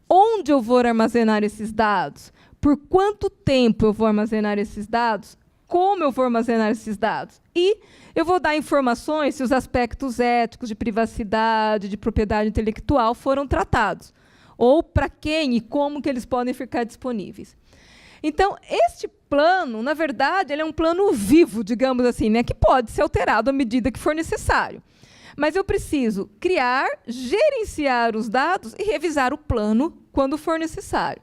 Onde eu vou armazenar esses dados? Por quanto tempo eu vou armazenar esses dados? Como eu vou armazenar esses dados? E eu vou dar informações se os aspectos éticos de privacidade, de propriedade intelectual foram tratados. Ou para quem e como que eles podem ficar disponíveis. Então, este plano, na verdade, ele é um plano vivo, digamos assim, né, que pode ser alterado à medida que for necessário. Mas eu preciso criar, gerenciar os dados e revisar o plano quando for necessário.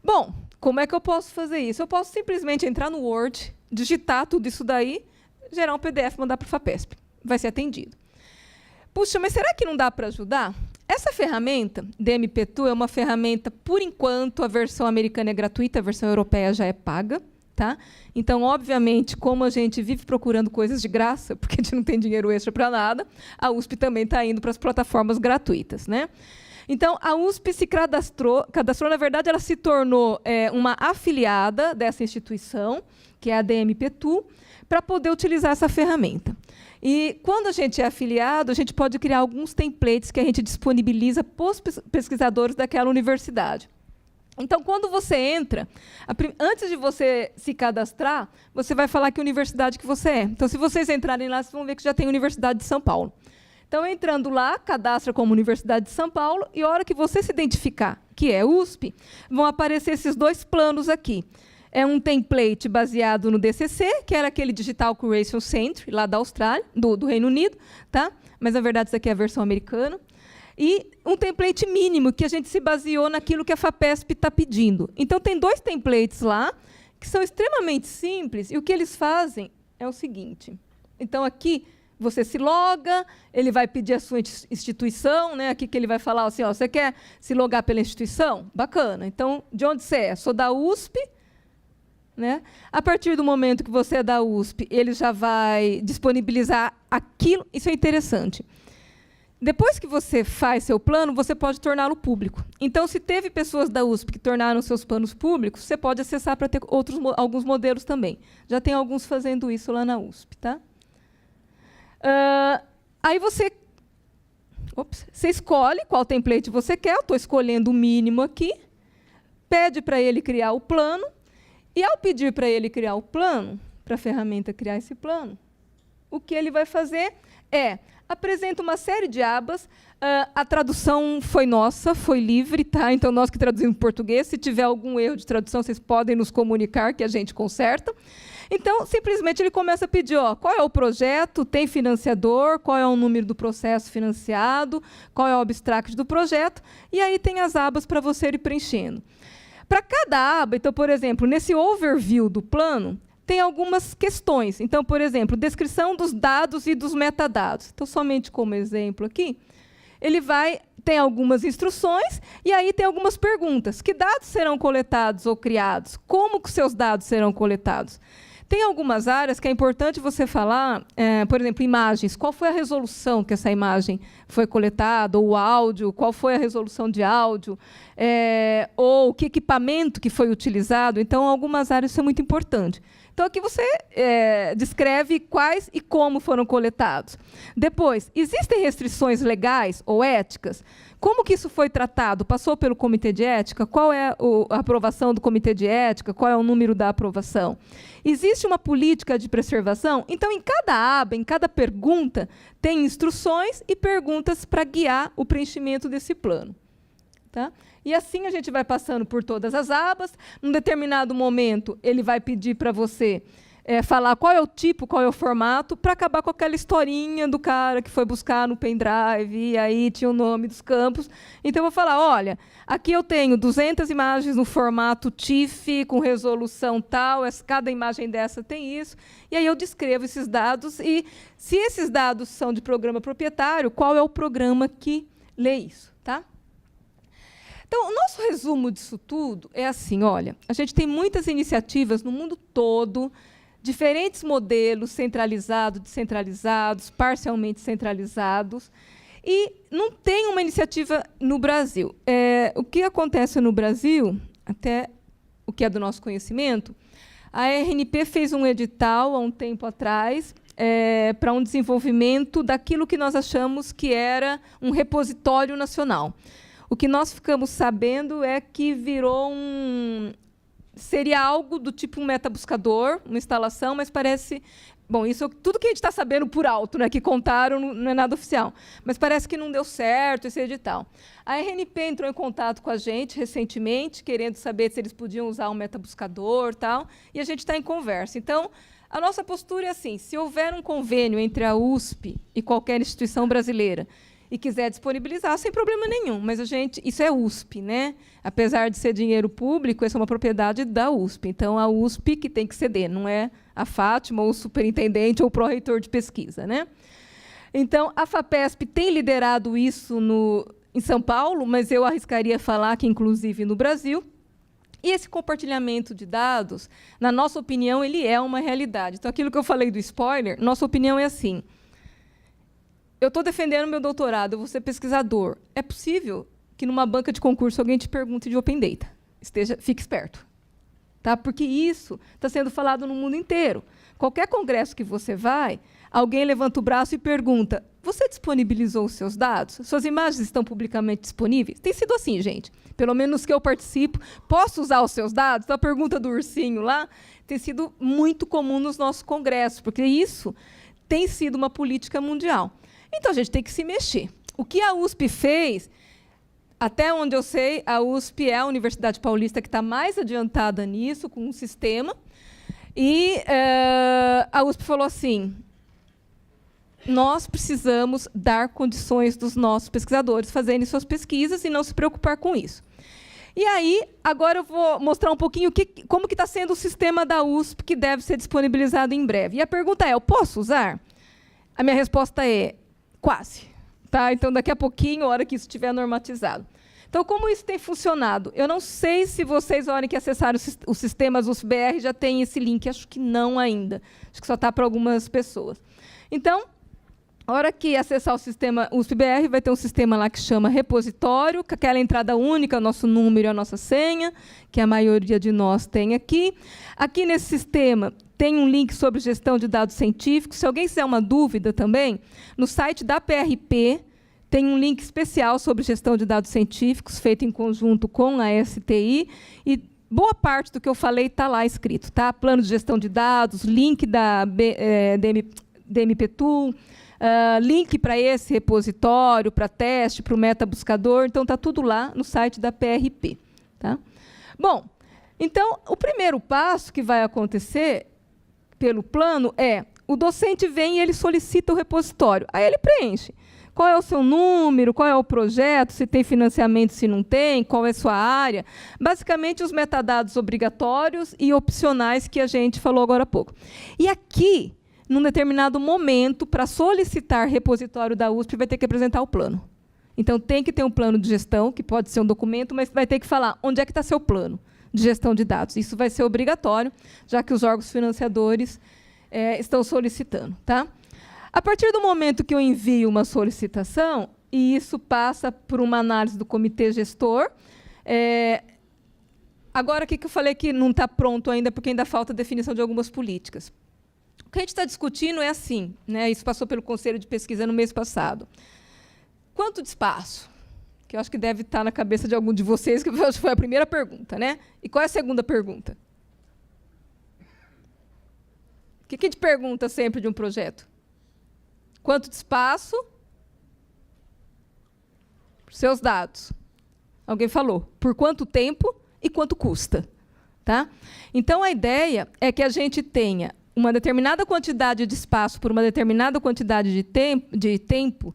Bom, como é que eu posso fazer isso? Eu posso simplesmente entrar no Word, digitar tudo isso daí, gerar um PDF e mandar para o FAPESP. Vai ser atendido. Puxa, mas será que não dá para ajudar? Essa ferramenta, DMP2, é uma ferramenta, por enquanto, a versão americana é gratuita, a versão europeia já é paga. Tá? Então, obviamente, como a gente vive procurando coisas de graça, porque a gente não tem dinheiro extra para nada, a USP também está indo para as plataformas gratuitas. Né? Então, a USP se cadastrou, na verdade, ela se tornou uma afiliada dessa instituição, que é a DMP2, para poder utilizar essa ferramenta. E, quando a gente é afiliado, a gente pode criar alguns templates que a gente disponibiliza para os pesquisadores daquela universidade. Então, quando você entra, antes de você se cadastrar, você vai falar que universidade que você é. Então, se vocês entrarem lá, vocês vão ver que já tem Universidade de São Paulo. Então, entrando lá, cadastra como Universidade de São Paulo, e a hora que você se identificar que é USP, vão aparecer esses dois planos aqui. É um template baseado no DCC, que era aquele Digital Curation Center, lá da Austrália, do Reino Unido, tá? Mas, na verdade, isso aqui é a versão americana. E um template mínimo, que a gente se baseou naquilo que a FAPESP está pedindo. Então, tem dois templates lá, que são extremamente simples, e o que eles fazem é o seguinte. Então, aqui, você se loga, ele vai pedir a sua instituição, né? Aqui que ele vai falar assim, você quer se logar pela instituição? Bacana. Então, de onde você é? Sou da USP. Né? A partir do momento que você é da USP, ele já vai disponibilizar aquilo. Isso é interessante. Depois que você faz seu plano, você pode torná-lo público. Então, se teve pessoas da USP que tornaram seus planos públicos, você pode acessar para ter alguns modelos também. Já tem alguns fazendo isso lá na USP. Tá? Aí você escolhe qual template você quer. Eu estou escolhendo o mínimo aqui. Pede para ele criar o plano. E, ao pedir para ele criar o plano, para a ferramenta criar esse plano, o que ele vai fazer é apresenta uma série de abas. A tradução foi nossa, foi livre, tá? Então, nós que traduzimos em português, se tiver algum erro de tradução, vocês podem nos comunicar que a gente conserta. Então, simplesmente, ele começa a pedir, qual é o projeto, tem financiador, qual é o número do processo financiado, qual é o abstract do projeto, e aí tem as abas para você ir preenchendo. Para cada aba, então, por exemplo, nesse overview do plano, tem algumas questões. Então, por exemplo, descrição dos dados e dos metadados. Então, somente como exemplo aqui, tem algumas instruções e aí tem algumas perguntas. Que dados serão coletados ou criados? Como que seus dados serão coletados? Tem algumas áreas que é importante você falar, por exemplo, imagens. Qual foi a resolução que essa imagem foi coletada? Ou o áudio, qual foi a resolução de áudio? Ou que equipamento que foi utilizado? Então, algumas áreas isso é muito importante. Então, aqui você descreve quais e como foram coletados. Depois, existem restrições legais ou éticas? Como que isso foi tratado? Passou pelo comitê de ética? Qual é a aprovação do comitê de ética? Qual é o número da aprovação? Existe uma política de preservação? Então, em cada aba, em cada pergunta, tem instruções e perguntas para guiar o preenchimento desse plano. Tá? E assim a gente vai passando por todas as abas. Num determinado momento, ele vai pedir para você falar qual é o tipo, qual é o formato, para acabar com aquela historinha do cara que foi buscar no pendrive, e aí tinha o nome dos campos. Então, eu vou falar, olha, aqui eu tenho 200 imagens no formato TIFF, com resolução tal, cada imagem dessa tem isso, e aí eu descrevo esses dados, e se esses dados são de programa proprietário, qual é o programa que lê isso, tá? Então, o nosso resumo disso tudo é assim, olha, a gente tem muitas iniciativas no mundo todo, diferentes modelos, centralizados, descentralizados, parcialmente centralizados, e não tem uma iniciativa no Brasil. O que acontece no Brasil, até o que é do nosso conhecimento, a RNP fez um edital há um tempo atrás para um desenvolvimento daquilo que nós achamos que era um repositório nacional. O que nós ficamos sabendo é que virou seria algo do tipo um metabuscador, uma instalação, mas parece... Bom, isso tudo que a gente está sabendo por alto, né, que contaram, não é nada oficial. Mas parece que não deu certo esse edital. A RNP entrou em contato com a gente recentemente, querendo saber se eles podiam usar um metabuscador, tal, e a gente está em conversa. Então, a nossa postura é assim, se houver um convênio entre a USP e qualquer instituição brasileira e quiser disponibilizar, sem problema nenhum. Mas isso é USP, né? Apesar de ser dinheiro público, essa é uma propriedade da USP. Então, a USP que tem que ceder, não é a Fátima, ou o superintendente, ou o pró-reitor de pesquisa, né? Então, a FAPESP tem liderado isso em São Paulo, mas eu arriscaria falar que, inclusive, no Brasil. E esse compartilhamento de dados, na nossa opinião, ele é uma realidade. Então, aquilo que eu falei do spoiler, nossa opinião é assim. Eu estou defendendo meu doutorado, eu vou ser pesquisador. É possível que, numa banca de concurso, alguém te pergunte de Open Data. Fique esperto. Tá? Porque isso está sendo falado no mundo inteiro. Qualquer congresso que você vai, alguém levanta o braço e pergunta, você disponibilizou os seus dados? Suas imagens estão publicamente disponíveis? Tem sido assim, gente. Pelo menos que eu participo. Posso usar os seus dados? Então, a pergunta do ursinho lá tem sido muito comum nos nossos congressos, porque isso tem sido uma política mundial. Então, a gente tem que se mexer. O que a USP fez, até onde eu sei, a USP é a Universidade Paulista que está mais adiantada nisso, com um sistema. E a USP falou assim, nós precisamos dar condições dos nossos pesquisadores fazerem suas pesquisas e não se preocupar com isso. E aí, agora eu vou mostrar um pouquinho como que está sendo o sistema da USP, que deve ser disponibilizado em breve. E a pergunta é, eu posso usar? A minha resposta é, quase. Tá? Então, daqui a pouquinho, a hora que isso estiver normatizado. Então, como isso tem funcionado? Eu não sei se vocês, na hora que acessaram os sistemas USP-BR, já tem esse link. Acho que não ainda. Acho que só está para algumas pessoas. Então, A hora que acessar o sistema USP-BR, vai ter um sistema lá que chama repositório, com aquela entrada única, nosso número e a nossa senha, que a maioria de nós tem aqui. Aqui nesse sistema tem um link sobre gestão de dados científicos. Se alguém tiver uma dúvida também, no site da PRP tem um link especial sobre gestão de dados científicos, feito em conjunto com a STI, e boa parte do que eu falei está lá escrito. Tá? Plano de gestão de dados, link da DMP Tool, link para esse repositório, para teste, para o metabuscador. Então, está tudo lá no site da PRP. Tá? Bom, então, o primeiro passo que vai acontecer pelo plano é o docente vem e ele solicita o repositório. Aí ele preenche. Qual é o seu número, qual é o projeto, se tem financiamento, se não tem, qual é a sua área. Basicamente, os metadados obrigatórios e opcionais que a gente falou agora há pouco. E aqui, num determinado momento, para solicitar repositório da USP, vai ter que apresentar o plano. Então, tem que ter um plano de gestão, que pode ser um documento, mas vai ter que falar onde é que está seu plano de gestão de dados. Isso vai ser obrigatório, já que os órgãos financiadores estão solicitando. Tá? A partir do momento que eu envio uma solicitação, e isso passa por uma análise do comitê gestor, agora, o que eu falei que não está pronto ainda, porque ainda falta a definição de algumas políticas. O que a gente está discutindo é assim, né? Isso passou pelo Conselho de Pesquisa no mês passado. Quanto de espaço? Que eu acho que deve estar na cabeça de algum de vocês, que foi a primeira pergunta. Né? E qual é a segunda pergunta? O que a gente pergunta sempre de um projeto? Quanto de espaço? Por seus dados. Alguém falou. Por quanto tempo e quanto custa. Tá? Então, a ideia é que a gente tenha uma determinada quantidade de espaço por uma determinada quantidade de tempo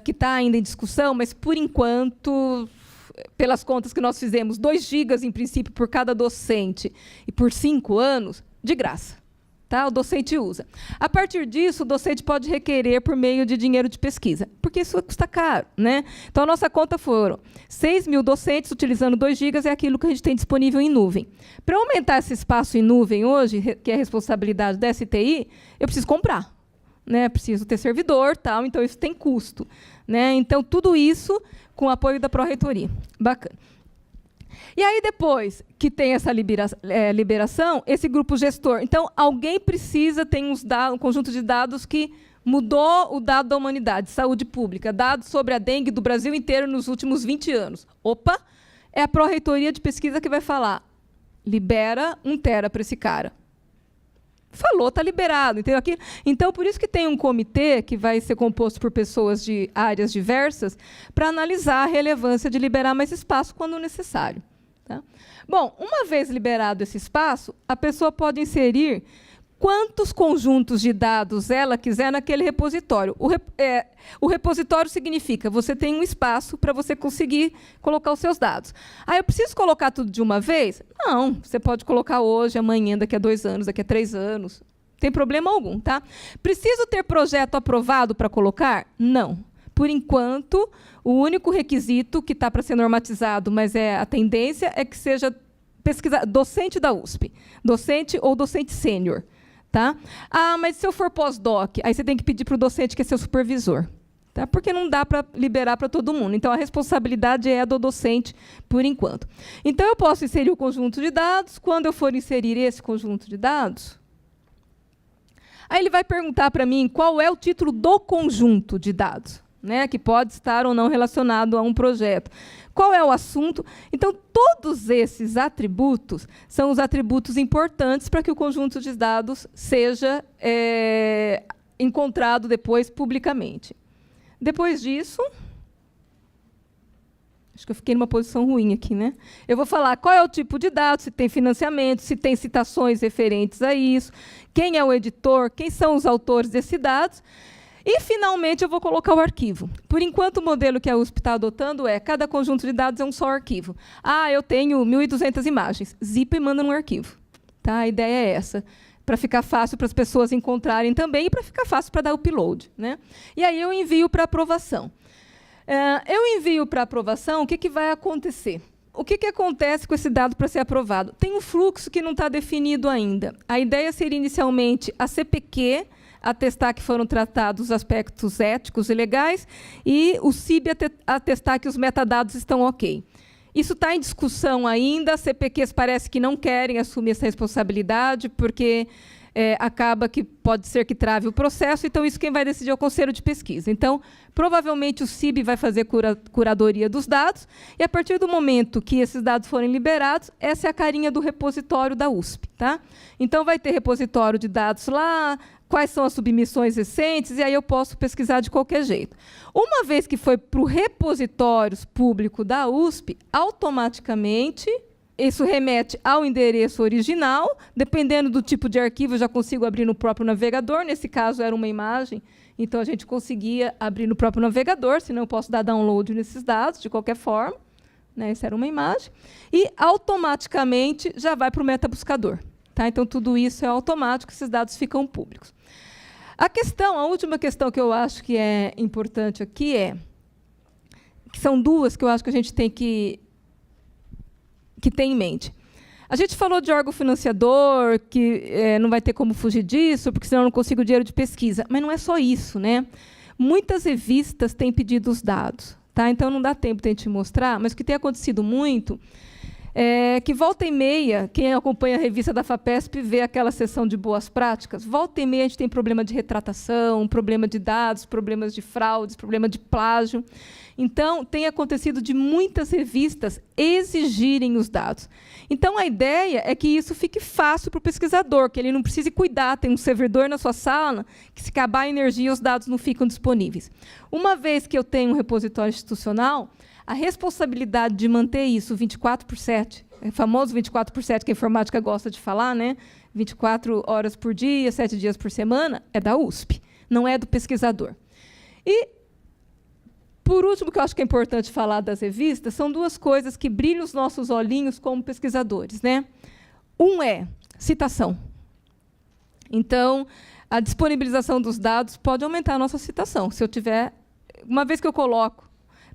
que está ainda em discussão, mas, por enquanto, pelas contas que nós fizemos, 2 gigas, em princípio, por cada docente, e por 5 anos, de graça. Tá? O docente usa. A partir disso, o docente pode requerer por meio de dinheiro de pesquisa, porque isso custa caro. Né? Então, a nossa conta foram 6 mil docentes utilizando 2 gigas, é aquilo que a gente tem disponível em nuvem. Para aumentar esse espaço em nuvem hoje, que é a responsabilidade da STI, eu preciso comprar. Né? Preciso ter servidor, tal, então isso tem custo. Né? Então, tudo isso com o apoio da Pró-Reitoria. Bacana. E aí, depois que tem essa liberação, esse grupo gestor. Então, alguém precisa ter um conjunto de dados que mudou o dado da humanidade, saúde pública, dados sobre a dengue do Brasil inteiro nos últimos 20 anos. Opa, é a Pró-Reitoria de Pesquisa que vai falar. Libera 1 tera para esse cara. Falou, está liberado. Entendeu? Então, por isso que tem um comitê que vai ser composto por pessoas de áreas diversas para analisar a relevância de liberar mais espaço quando necessário. Tá? Bom, uma vez liberado esse espaço, a pessoa pode inserir quantos conjuntos de dados ela quiser naquele repositório. O repositório significa você tem um espaço para você conseguir colocar os seus dados. Eu preciso colocar tudo de uma vez? Não, você pode colocar hoje, amanhã, daqui a 2 anos, daqui a 3 anos. Não tem problema algum. Tá? Preciso ter projeto aprovado para colocar? Não. Por enquanto, o único requisito que está para ser normatizado, mas a tendência é que seja docente da USP, docente ou docente sênior. Tá? Mas se eu for pós-doc, aí você tem que pedir para o docente que é seu supervisor. Tá? Porque não dá para liberar para todo mundo. Então, a responsabilidade é do docente, por enquanto. Então, eu posso inserir o conjunto de dados. Quando eu for inserir esse conjunto de dados, aí ele vai perguntar para mim qual é o título do conjunto de dados. Né, que pode estar ou não relacionado a um projeto. Qual é o assunto? Então, todos esses atributos são os atributos importantes para que o conjunto de dados seja encontrado depois publicamente. Depois disso, acho que eu fiquei numa posição ruim aqui, né? Eu vou falar qual é o tipo de dados, se tem financiamento, se tem citações referentes a isso, quem é o editor, quem são os autores desses dados. E, finalmente, eu vou colocar o arquivo. Por enquanto, o modelo que a USP está adotando cada conjunto de dados é um só arquivo. Eu tenho 1.200 imagens. Zipa e manda num arquivo. Tá? A ideia é essa, para ficar fácil para as pessoas encontrarem também e para ficar fácil para dar upload. Né? E aí eu envio para aprovação. Eu envio para aprovação, o que vai acontecer? O que acontece com esse dado para ser aprovado? Tem um fluxo que não está definido ainda. A ideia seria, inicialmente, a CPQ, atestar que foram tratados os aspectos éticos e legais, e o CIB atestar que os metadados estão ok. Isso está em discussão ainda, as CPQs parece que não querem assumir essa responsabilidade, porque acaba que pode ser que trave o processo, então isso quem vai decidir é o Conselho de Pesquisa. Então, provavelmente o CIB vai fazer curadoria dos dados, e a partir do momento que esses dados forem liberados, essa é a carinha do repositório da USP. Tá? Então, vai ter repositório de dados lá, quais são as submissões recentes, e aí eu posso pesquisar de qualquer jeito. Uma vez que foi para o repositório público da USP, automaticamente isso remete ao endereço original. Dependendo do tipo de arquivo, eu já consigo abrir no próprio navegador. Nesse caso, era uma imagem, então a gente conseguia abrir no próprio navegador, senão eu posso dar download nesses dados, de qualquer forma. Né? Essa era uma imagem. E, automaticamente, já vai para o metabuscador. Tá? Então, tudo isso é automático, esses dados ficam públicos. A última questão que eu acho que é importante aqui que são duas que eu acho que a gente tem que ter em mente. A gente falou de órgão financiador, que não vai ter como fugir disso, porque senão eu não consigo dinheiro de pesquisa. Mas não é só isso. Né? Muitas revistas têm pedido os dados. Tá? Então, não dá tempo de a gente mostrar, mas o que tem acontecido muito que volta e meia, quem acompanha a revista da FAPESP vê aquela sessão de boas práticas, volta e meia a gente tem problema de retratação, problema de dados, problemas de fraudes, problema de plágio. Então, tem acontecido de muitas revistas exigirem os dados. Então, a ideia é que isso fique fácil para o pesquisador, que ele não precise cuidar, tem um servidor na sua sala, que se acabar a energia, os dados não ficam disponíveis. Uma vez que eu tenho um repositório institucional, a responsabilidade de manter isso 24/7, o famoso 24/7 que a informática gosta de falar, né? 24 horas por dia, 7 dias por semana, é da USP, não é do pesquisador. E, por último, que eu acho que é importante falar das revistas, são duas coisas que brilham os nossos olhinhos como pesquisadores. Né? Um é citação. Então, a disponibilização dos dados pode aumentar a nossa citação. Se eu tiver, uma vez que eu coloco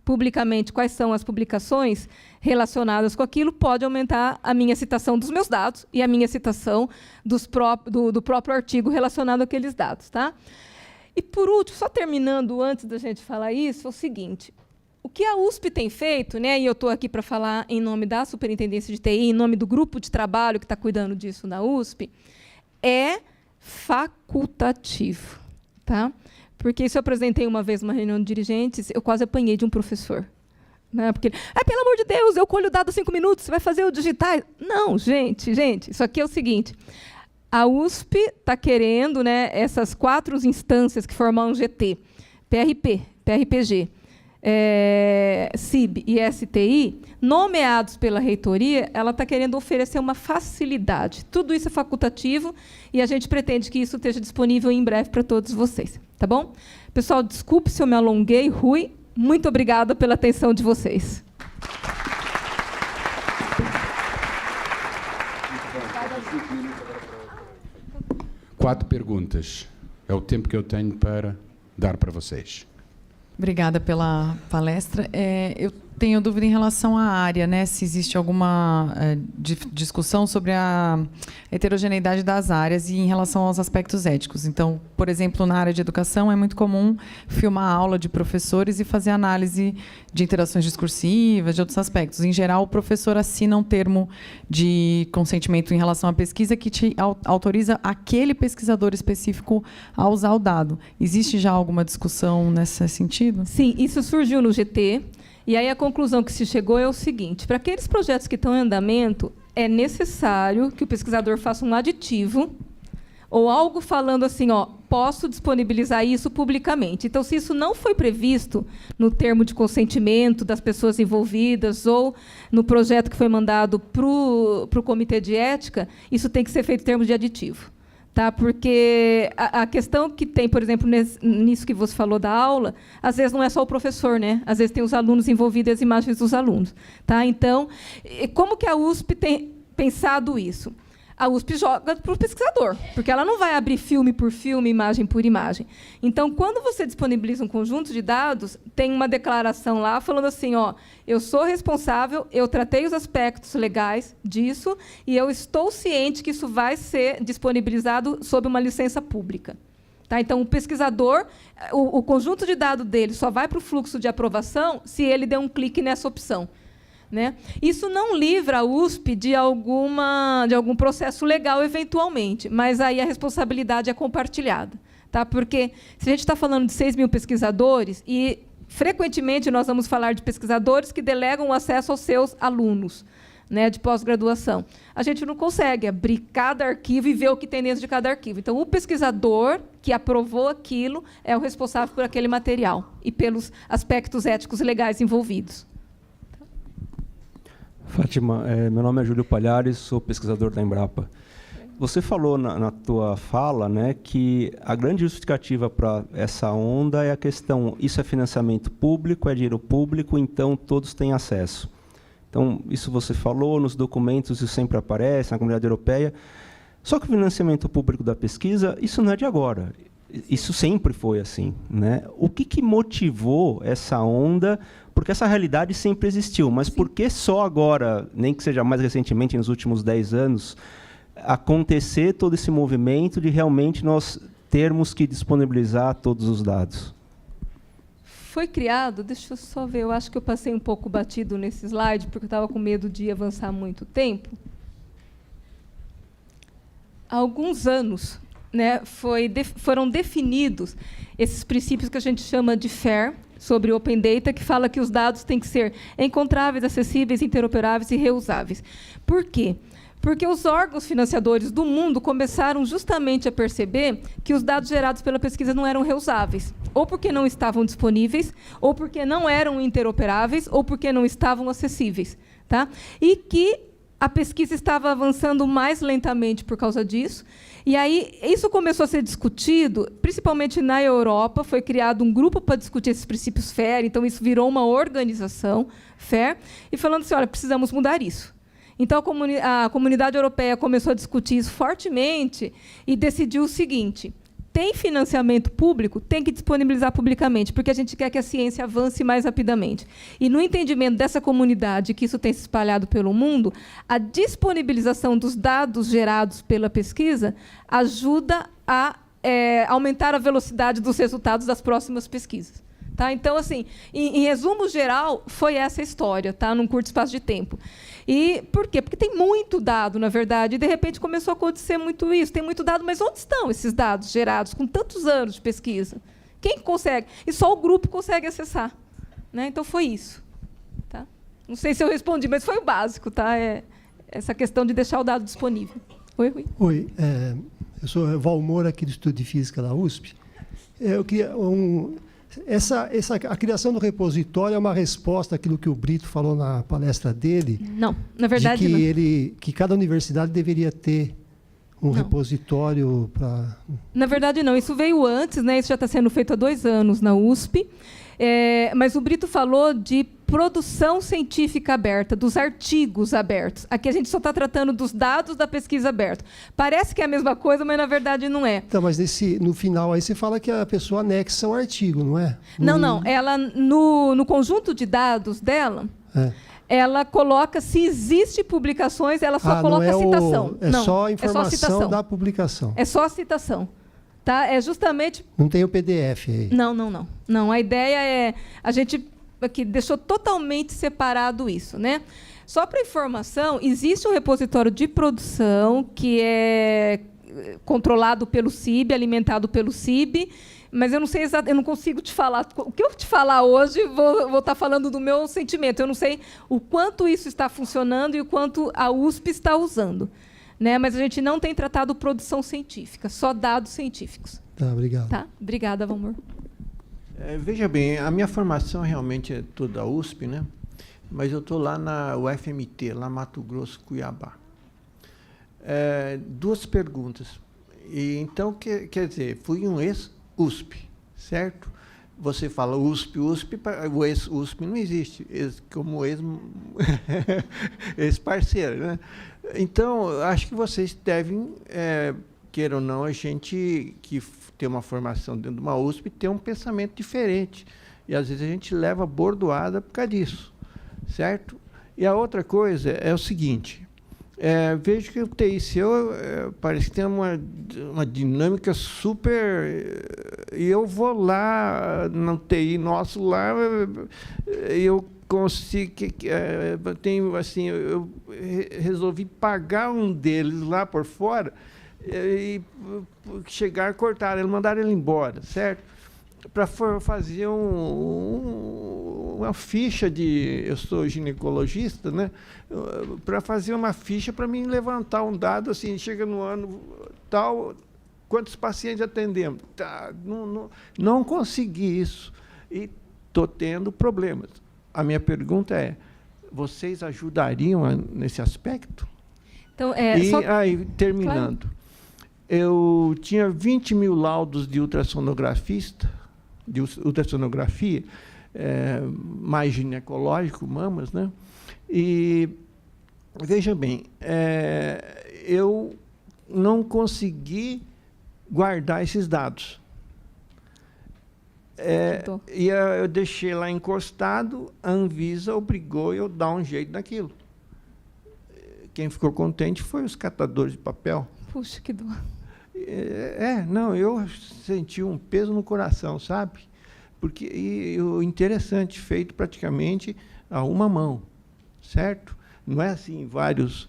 publicamente quais são as publicações relacionadas com aquilo, pode aumentar a minha citação dos meus dados e a minha citação do próprio artigo relacionado àqueles dados. Tá? E, por último, só terminando, antes da gente falar isso, é o seguinte. O que a USP tem feito, né, e eu estou aqui para falar em nome da Superintendência de TI, em nome do grupo de trabalho que está cuidando disso na USP, é facultativo. Tá? Porque isso eu apresentei uma vez numa reunião de dirigentes, eu quase apanhei de um professor. Né? Porque, pelo amor de Deus, eu colho o dado 5 minutos, você vai fazer o digitar. Não, gente, isso aqui é o seguinte. A USP está querendo, né, essas 4 instâncias que formam um GT, PRP, PRPG, CIB e STI, nomeados pela reitoria, ela está querendo oferecer uma facilidade. Tudo isso é facultativo e a gente pretende que isso esteja disponível em breve para todos vocês. Tá bom? Pessoal, desculpe se eu me alonguei. Rui, muito obrigada pela atenção de vocês. 4 perguntas. É o tempo que eu tenho para dar para vocês. Obrigada pela palestra. Eu tenho dúvida em relação à área, né? Se existe alguma discussão sobre a heterogeneidade das áreas e em relação aos aspectos éticos. Então, por exemplo, na área de educação, é muito comum filmar a aula de professores e fazer análise de interações discursivas, de outros aspectos. Em geral, o professor assina um termo de consentimento em relação à pesquisa que te autoriza aquele pesquisador específico a usar o dado. Existe já alguma discussão nesse sentido? Sim, isso surgiu no GT. E aí a conclusão que se chegou é o seguinte: para aqueles projetos que estão em andamento, é necessário que o pesquisador faça um aditivo ou algo falando assim, posso disponibilizar isso publicamente. Então, se isso não foi previsto no termo de consentimento das pessoas envolvidas ou no projeto que foi mandado para o comitê de ética, isso tem que ser feito em termos de aditivo. Tá? Porque a questão que tem, por exemplo, nisso que você falou da aula, às vezes não é só o professor, né? Às vezes tem os alunos envolvidos e as imagens dos alunos. Tá? Então, como que a USP tem pensado isso? A USP joga para o pesquisador, porque ela não vai abrir filme por filme, imagem por imagem. Então, quando você disponibiliza um conjunto de dados, tem uma declaração lá falando assim, eu sou responsável, eu tratei os aspectos legais disso e eu estou ciente que isso vai ser disponibilizado sob uma licença pública. Tá? Então, o pesquisador, o conjunto de dados dele só vai para o fluxo de aprovação se ele der um clique nessa opção. Né? Isso não livra a USP de algum processo legal, eventualmente, mas aí a responsabilidade é compartilhada. Tá? Porque se a gente está falando de 6 mil pesquisadores, e frequentemente nós vamos falar de pesquisadores que delegam o acesso aos seus alunos, né, de pós-graduação, a gente não consegue abrir cada arquivo e ver o que tem dentro de cada arquivo. Então, o pesquisador que aprovou aquilo é o responsável por aquele material e pelos aspectos éticos e legais envolvidos. Fátima, meu nome é Júlio Palhares, sou pesquisador da Embrapa. Você falou na tua fala, né, que a grande justificativa para essa onda é a questão, isso é financiamento público, é dinheiro público, então todos têm acesso. Então, isso você falou, nos documentos isso sempre aparece, na Comunidade Europeia. Só que o financiamento público da pesquisa, isso não é de agora. Isso sempre foi assim, né? O que motivou essa onda? Porque essa realidade sempre existiu, mas por que só agora, nem que seja mais recentemente, nos últimos 10 anos, acontecer todo esse movimento de realmente nós termos que disponibilizar todos os dados? Foi criado, deixa eu só ver, eu acho que eu passei um pouco batido nesse slide, porque eu estava com medo de avançar muito tempo. Há alguns anos, né, foram definidos esses princípios que a gente chama de FAIR, sobre Open Data, que fala que os dados têm que ser encontráveis, acessíveis, interoperáveis e reusáveis. Por quê? Porque os órgãos financiadores do mundo começaram justamente a perceber que os dados gerados pela pesquisa não eram reusáveis, ou porque não estavam disponíveis, ou porque não eram interoperáveis, ou porque não estavam acessíveis. Tá? E que a pesquisa estava avançando mais lentamente por causa disso. E aí, isso começou a ser discutido, principalmente na Europa, foi criado um grupo para discutir esses princípios FAIR, então isso virou uma organização FAIR, e falando assim, olha, precisamos mudar isso. Então, a comunidade europeia começou a discutir isso fortemente e decidiu o seguinte: tem financiamento público, tem que disponibilizar publicamente, porque a gente quer que a ciência avance mais rapidamente. E, no entendimento dessa comunidade, que isso tem se espalhado pelo mundo, a disponibilização dos dados gerados pela pesquisa ajuda a aumentar a velocidade dos resultados das próximas pesquisas. Tá? Então, assim, em resumo geral, foi essa a história, tá? Num curto espaço de tempo. E por quê? Porque tem muito dado, na verdade, e, de repente, começou a acontecer muito isso. Tem muito dado, mas onde estão esses dados gerados com tantos anos de pesquisa? Quem consegue? E só o grupo consegue acessar. Né? Então, foi isso. Tá? Não sei se eu respondi, mas foi o básico, tá? Essa questão de deixar o dado disponível. Oi, Rui. Oi, eu sou Val Moura, aqui do Instituto de Física da USP. Eu queria a criação do repositório é uma resposta àquilo que o Brito falou na palestra dele. Não, na verdade que cada universidade deveria ter um repositório para... Na verdade, não. Isso veio antes, né? Isso já está sendo feito há 2 anos na USP. Mas o Brito falou de produção científica aberta, dos artigos abertos. Aqui a gente só está tratando dos dados da pesquisa aberta. Parece que é a mesma coisa, mas, na verdade, não é. Então, mas no final aí você fala que a pessoa anexa um artigo, não é? Não. Ela, no conjunto de dados dela, ela coloca, se existe publicações, ela só coloca a citação. Só a informação da publicação. É só a citação. Tá? É justamente... Não tem o PDF aí. Não, a ideia é... A gente aqui deixou totalmente separado isso. Né? Só para informação, existe um repositório de produção que é controlado pelo CIB, alimentado pelo CIB, mas eu não sei exatamente, eu não consigo te falar. O que eu te falar hoje, vou estar falando do meu sentimento. Eu não sei o quanto isso está funcionando e o quanto a USP está usando. Né? Mas a gente não tem tratado produção científica, só dados científicos. Tá, obrigado. Tá? Obrigada, Valmor. Veja bem, a minha formação realmente é toda USP, né? Mas eu estou lá na UFMT, lá Mato Grosso, Cuiabá. 2 perguntas. Então, quer dizer, fui um ex-USP, certo? Você fala USP, o ex-USP não existe, como ex-parceiro, né? Então, acho que vocês devem, queira ou não, a gente que tem uma formação dentro de uma USP ter um pensamento diferente. E, às vezes, a gente leva bordoada por causa disso, certo? E a outra coisa é o seguinte, vejo que o TI seu parece que tem uma dinâmica super... E eu vou lá, no TI nosso lá, eu consigo... tenho, assim, eu resolvi pagar um deles lá por fora e chegar, cortar ele, mandar ele embora, certo? Para fazer uma ficha de... Eu sou ginecologista, né? Para fazer uma ficha para mim levantar um dado, assim, chega no ano tal, quantos pacientes atendemos? Tá, não consegui isso. E estou tendo problemas. A minha pergunta é, vocês ajudariam nesse aspecto? Então, aí, terminando, claro. Eu tinha 20 mil laudos de ultrassonografia, mais ginecológico, mamas, né? E, veja bem, eu não consegui guardar esses dados. E eu deixei lá encostado, a Anvisa obrigou eu a dar um jeito naquilo. Quem ficou contente foi os catadores de papel. Puxa, que dor. Não, eu senti um peso no coração, sabe? Porque o interessante, feito praticamente a uma mão, certo? Não é assim, vários...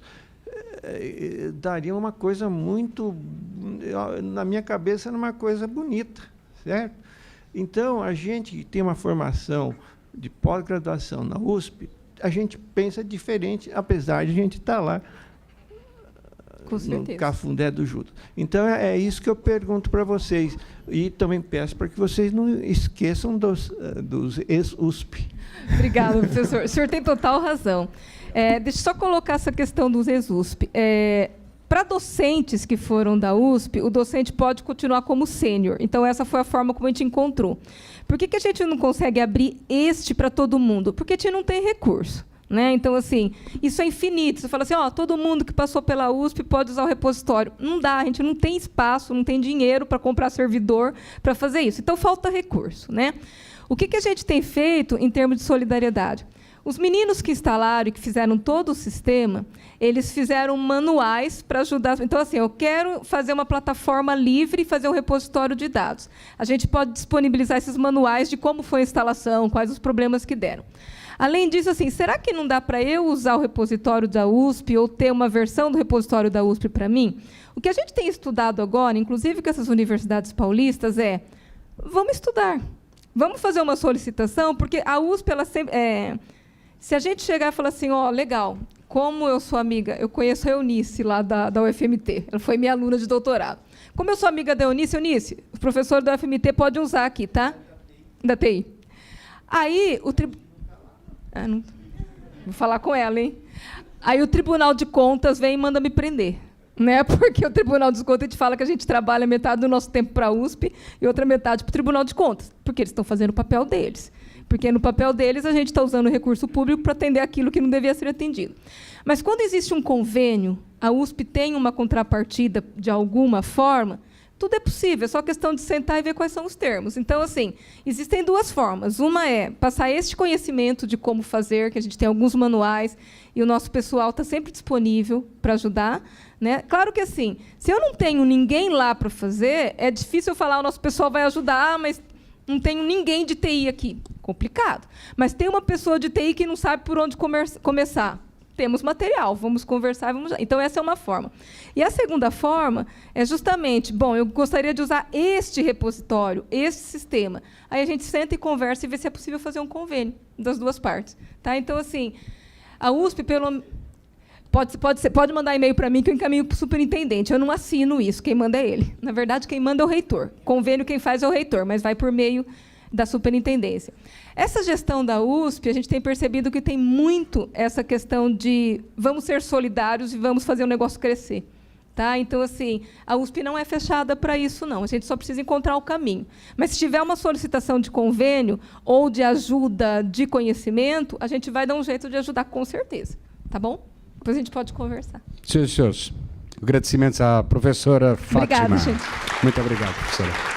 daria uma coisa muito... Na minha cabeça, era uma coisa bonita, certo? Então, a gente que tem uma formação de pós-graduação na USP, a gente pensa diferente, apesar de a gente estar lá no Cafundé do Judas. Então, é isso que eu pergunto para vocês. E também peço para que vocês não esqueçam dos ex-USP. Obrigada, professor. O senhor tem total razão. Deixa eu só colocar essa questão dos ex-USP. Para docentes que foram da USP, o docente pode continuar como sênior. Então, essa foi a forma como a gente encontrou. Por que a gente não consegue abrir para todo mundo? Porque a gente não tem recurso. Né? Então, assim, isso é infinito. Você fala assim, todo mundo que passou pela USP pode usar o repositório. Não dá, a gente não tem espaço, não tem dinheiro para comprar servidor para fazer isso. Então, falta recurso. Né? O que a gente tem feito em termos de solidariedade? Os meninos que instalaram e que fizeram todo o sistema, eles fizeram manuais para ajudar. Então, assim, eu quero fazer uma plataforma livre e fazer um repositório de dados. A gente pode disponibilizar esses manuais de como foi a instalação, quais os problemas que deram. Além disso, assim, será que não dá para eu usar o repositório da USP ou ter uma versão do repositório da USP para mim? O que a gente tem estudado agora, inclusive com essas universidades paulistas, vamos estudar. Vamos fazer uma solicitação, porque a USP, ela sempre... se a gente chegar e falar assim, legal, como eu sou amiga, eu conheço a Eunice, lá da UFMT, ela foi minha aluna de doutorado. Como eu sou amiga da Eunice, o professor da UFMT pode usar aqui, tá? Da TI. Aí, vou falar com ela, hein? Aí o Tribunal de Contas vem e manda me prender. Né? Porque o Tribunal de Contas, a gente fala que a gente trabalha metade do nosso tempo para a USP e outra metade para o Tribunal de Contas, porque eles estão fazendo o papel deles. Porque no papel deles a gente está usando o recurso público para atender aquilo que não devia ser atendido. Mas quando existe um convênio, a USP tem uma contrapartida de alguma forma, tudo é possível, é só questão de sentar e ver quais são os termos. Então, assim, existem duas formas. Uma é passar este conhecimento de como fazer, que a gente tem alguns manuais, e o nosso pessoal está sempre disponível para ajudar. Né? Claro que, assim, se eu não tenho ninguém lá para fazer, é difícil eu falar, o nosso pessoal vai ajudar, mas não tenho ninguém de TI aqui. Complicado. Mas tem uma pessoa de TI que não sabe por onde começar. Temos material, vamos conversar. Então, essa é uma forma. E a segunda forma é justamente, eu gostaria de usar este repositório, este sistema. Aí a gente senta e conversa e vê se é possível fazer um convênio das duas partes. Tá? Então, assim, a USP, pode mandar e-mail para mim que eu encaminho para o superintendente. Eu não assino isso, quem manda é ele. Na verdade, quem manda é o reitor. Convênio quem faz é o reitor, mas vai por meio da superintendência. Essa gestão da USP, a gente tem percebido que tem muito essa questão de vamos ser solidários e vamos fazer o negócio crescer. Tá? Então, assim, a USP não é fechada para isso, não. A gente só precisa encontrar o caminho. Mas, se tiver uma solicitação de convênio ou de ajuda de conhecimento, a gente vai dar um jeito de ajudar, com certeza. Tá bom? Depois a gente pode conversar. Senhores, agradecimentos à professora Fátima. Obrigada, gente. Muito obrigado, professora.